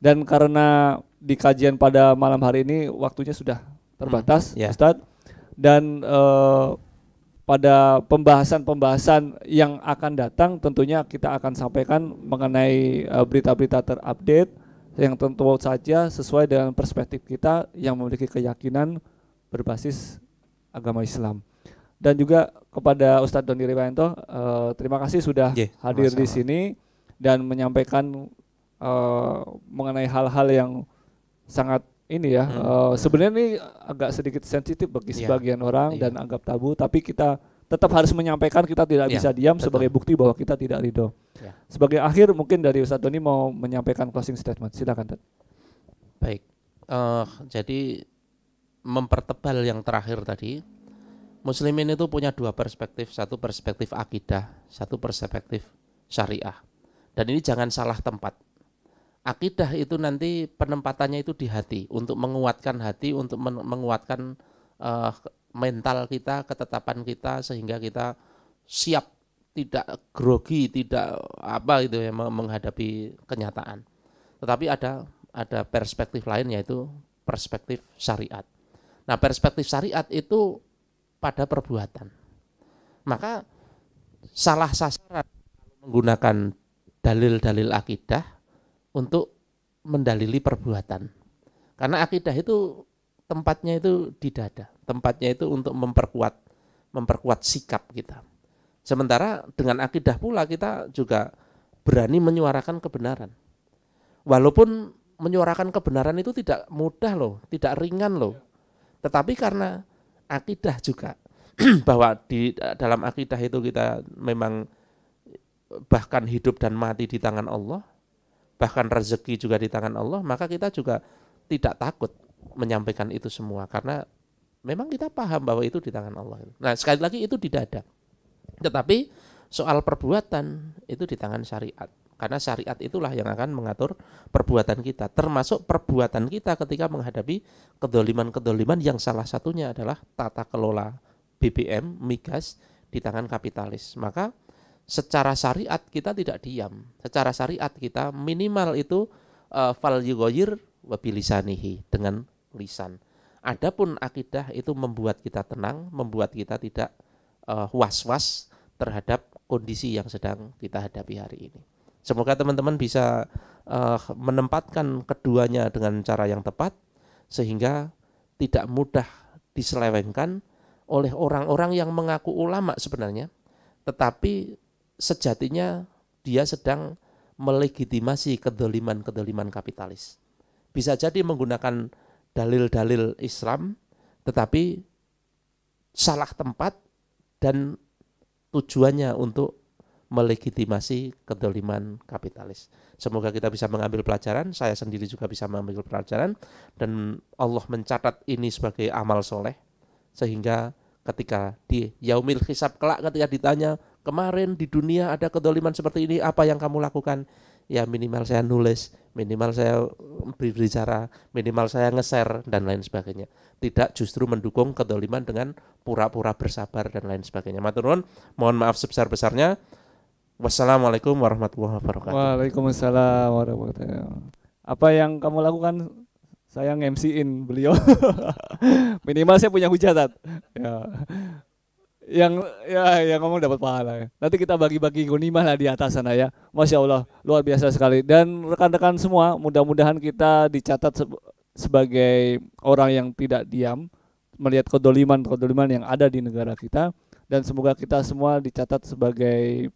Dan karena di kajian pada malam hari ini waktunya sudah terbatas, Ustadz, dan pada pembahasan-pembahasan yang akan datang tentunya kita akan sampaikan mengenai berita-berita terupdate yang tentu saja sesuai dengan perspektif kita yang memiliki keyakinan berbasis agama Islam. Dan juga kepada Ustadz Doni Riwanto, terima kasih sudah hadir di sini dan menyampaikan mengenai hal-hal yang sangat ini ya. Sebenarnya ini agak sedikit sensitif bagi sebagian orang dan anggap tabu, tapi kita tetap harus menyampaikan, kita tidak bisa diam sebagai bukti bahwa kita tidak ridho. Sebagai akhir mungkin dari Ustadz Doni mau menyampaikan closing statement. Silakan. Baik. Jadi mempertebal yang terakhir tadi, Muslimin itu punya dua perspektif, satu perspektif akidah, satu perspektif syariah. Dan ini jangan salah tempat. Akidah itu nanti penempatannya itu di hati, untuk menguatkan hati, untuk menguatkan mental kita, ketetapan kita, sehingga kita siap, tidak grogi, tidak apa itu ya, menghadapi kenyataan. Tetapi ada perspektif lain, yaitu perspektif syariat. Nah, perspektif syariat itu pada perbuatan. Maka salah sasaran menggunakan dalil-dalil akidah untuk mendalili perbuatan. Karena akidah itu tempatnya itu di dada, tempatnya itu untuk memperkuat sikap kita. Sementara dengan akidah pula kita juga berani menyuarakan kebenaran. Walaupun menyuarakan kebenaran itu tidak mudah loh, tidak ringan loh. Tetapi karena akidah juga bahwa di dalam akidah itu kita memang bahkan hidup dan mati di tangan Allah, bahkan rezeki juga di tangan Allah, maka kita juga tidak takut menyampaikan itu semua karena memang kita paham bahwa itu di tangan Allah. Nah, sekali lagi itu di dada. Tetapi soal perbuatan itu di tangan syariat. Karena syariat itulah yang akan mengatur perbuatan kita, termasuk perbuatan kita ketika menghadapi kedoliman-kedoliman yang salah satunya adalah tata kelola BBM, migas di tangan kapitalis. Maka secara syariat kita tidak diam, secara syariat kita minimal itu fal yughayyir wa bilisanihi, dengan lisan. Adapun akidah itu membuat kita tenang, membuat kita tidak was-was terhadap kondisi yang sedang kita hadapi hari ini. Semoga teman-teman bisa menempatkan keduanya dengan cara yang tepat sehingga tidak mudah diselewengkan oleh orang-orang yang mengaku ulama sebenarnya, tetapi sejatinya dia sedang melegitimasi kedoliman-kedoliman kapitalis. Bisa jadi menggunakan dalil-dalil Islam tetapi salah tempat dan tujuannya untuk melegitimasi kedoliman kapitalis. Semoga kita bisa mengambil pelajaran, saya sendiri juga bisa mengambil pelajaran, dan Allah mencatat ini sebagai amal soleh, sehingga ketika di yaumil hisab kelak ketika ditanya, kemarin di dunia ada kedoliman seperti ini, apa yang kamu lakukan? Ya minimal saya nulis, minimal saya berbicara, minimal saya nge-share, dan lain sebagainya. Tidak justru mendukung kedoliman dengan pura-pura bersabar dan lain sebagainya. Matur nuwun, mohon maaf sebesar-besarnya. Wassalamualaikum warahmatullahi wabarakatuh. Waalaikumsalam warahmatullahi wabarakatuh. Apa yang kamu lakukan? Saya nge-MC-in beliau. Minimal saya punya hujat. Ya. Yang ngomong dapat pahala ya. Nanti kita bagi-bagi ghanimah lah di atas sana ya. Masya Allah, luar biasa sekali. Dan rekan-rekan semua, mudah-mudahan kita dicatat sebagai orang yang tidak diam melihat kedoliman yang ada di negara kita, dan semoga kita semua dicatat sebagai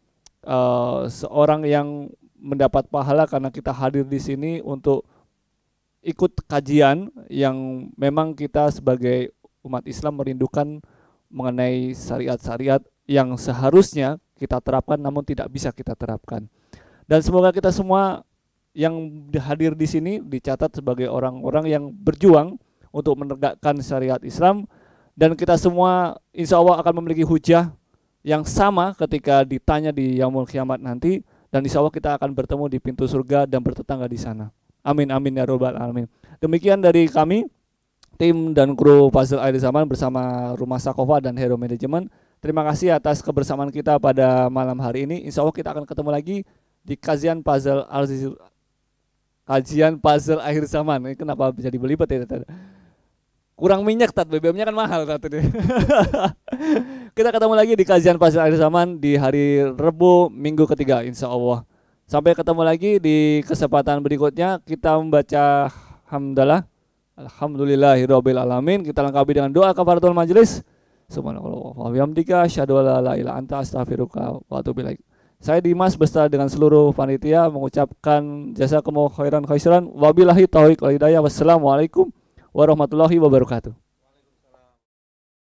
seorang yang mendapat pahala karena kita hadir di sini untuk ikut kajian yang memang kita sebagai umat Islam merindukan mengenai syariat-syariat yang seharusnya kita terapkan namun tidak bisa kita terapkan. Dan semoga kita semua yang hadir di sini dicatat sebagai orang-orang yang berjuang untuk menegakkan syariat Islam, dan kita semua insya Allah akan memiliki hujah yang sama ketika ditanya di yaumul kiamat nanti, dan insya Allah kita akan bertemu di pintu surga dan bertetangga di sana. Amin amin ya robbal alamin. Demikian dari kami. tim dan kru Puzzle Akhir Zaman bersama Rumah Sakofa dan Hero Management. Terima kasih atas kebersamaan kita pada malam hari ini. Insya Allah kita akan ketemu lagi di kajian puzzle Akhir Zaman. Ini kenapa bisa dibelibet ya? Kurang minyak tat, BBM-nya kan mahal tat ini. Kita ketemu lagi di kajian puzzle Akhir Zaman di hari Rabu minggu ketiga insya Allah. Sampai ketemu lagi di kesempatan berikutnya. Kita membaca hamdalah. Alhamdulillahirabbil alamin. Kita lengkapi dengan doa kafaratul majelis. Subhanallah wa bihamdika asyhadu an la ilaha illa anta astaghfiruka wa atubu ilaik. Saya Dimas beserta dengan seluruh panitia mengucapkan jazakumullahu khairan khairan. Wabillahi taufiq wal hidayah. Wassalamualaikum warahmatullahi wabarakatuh.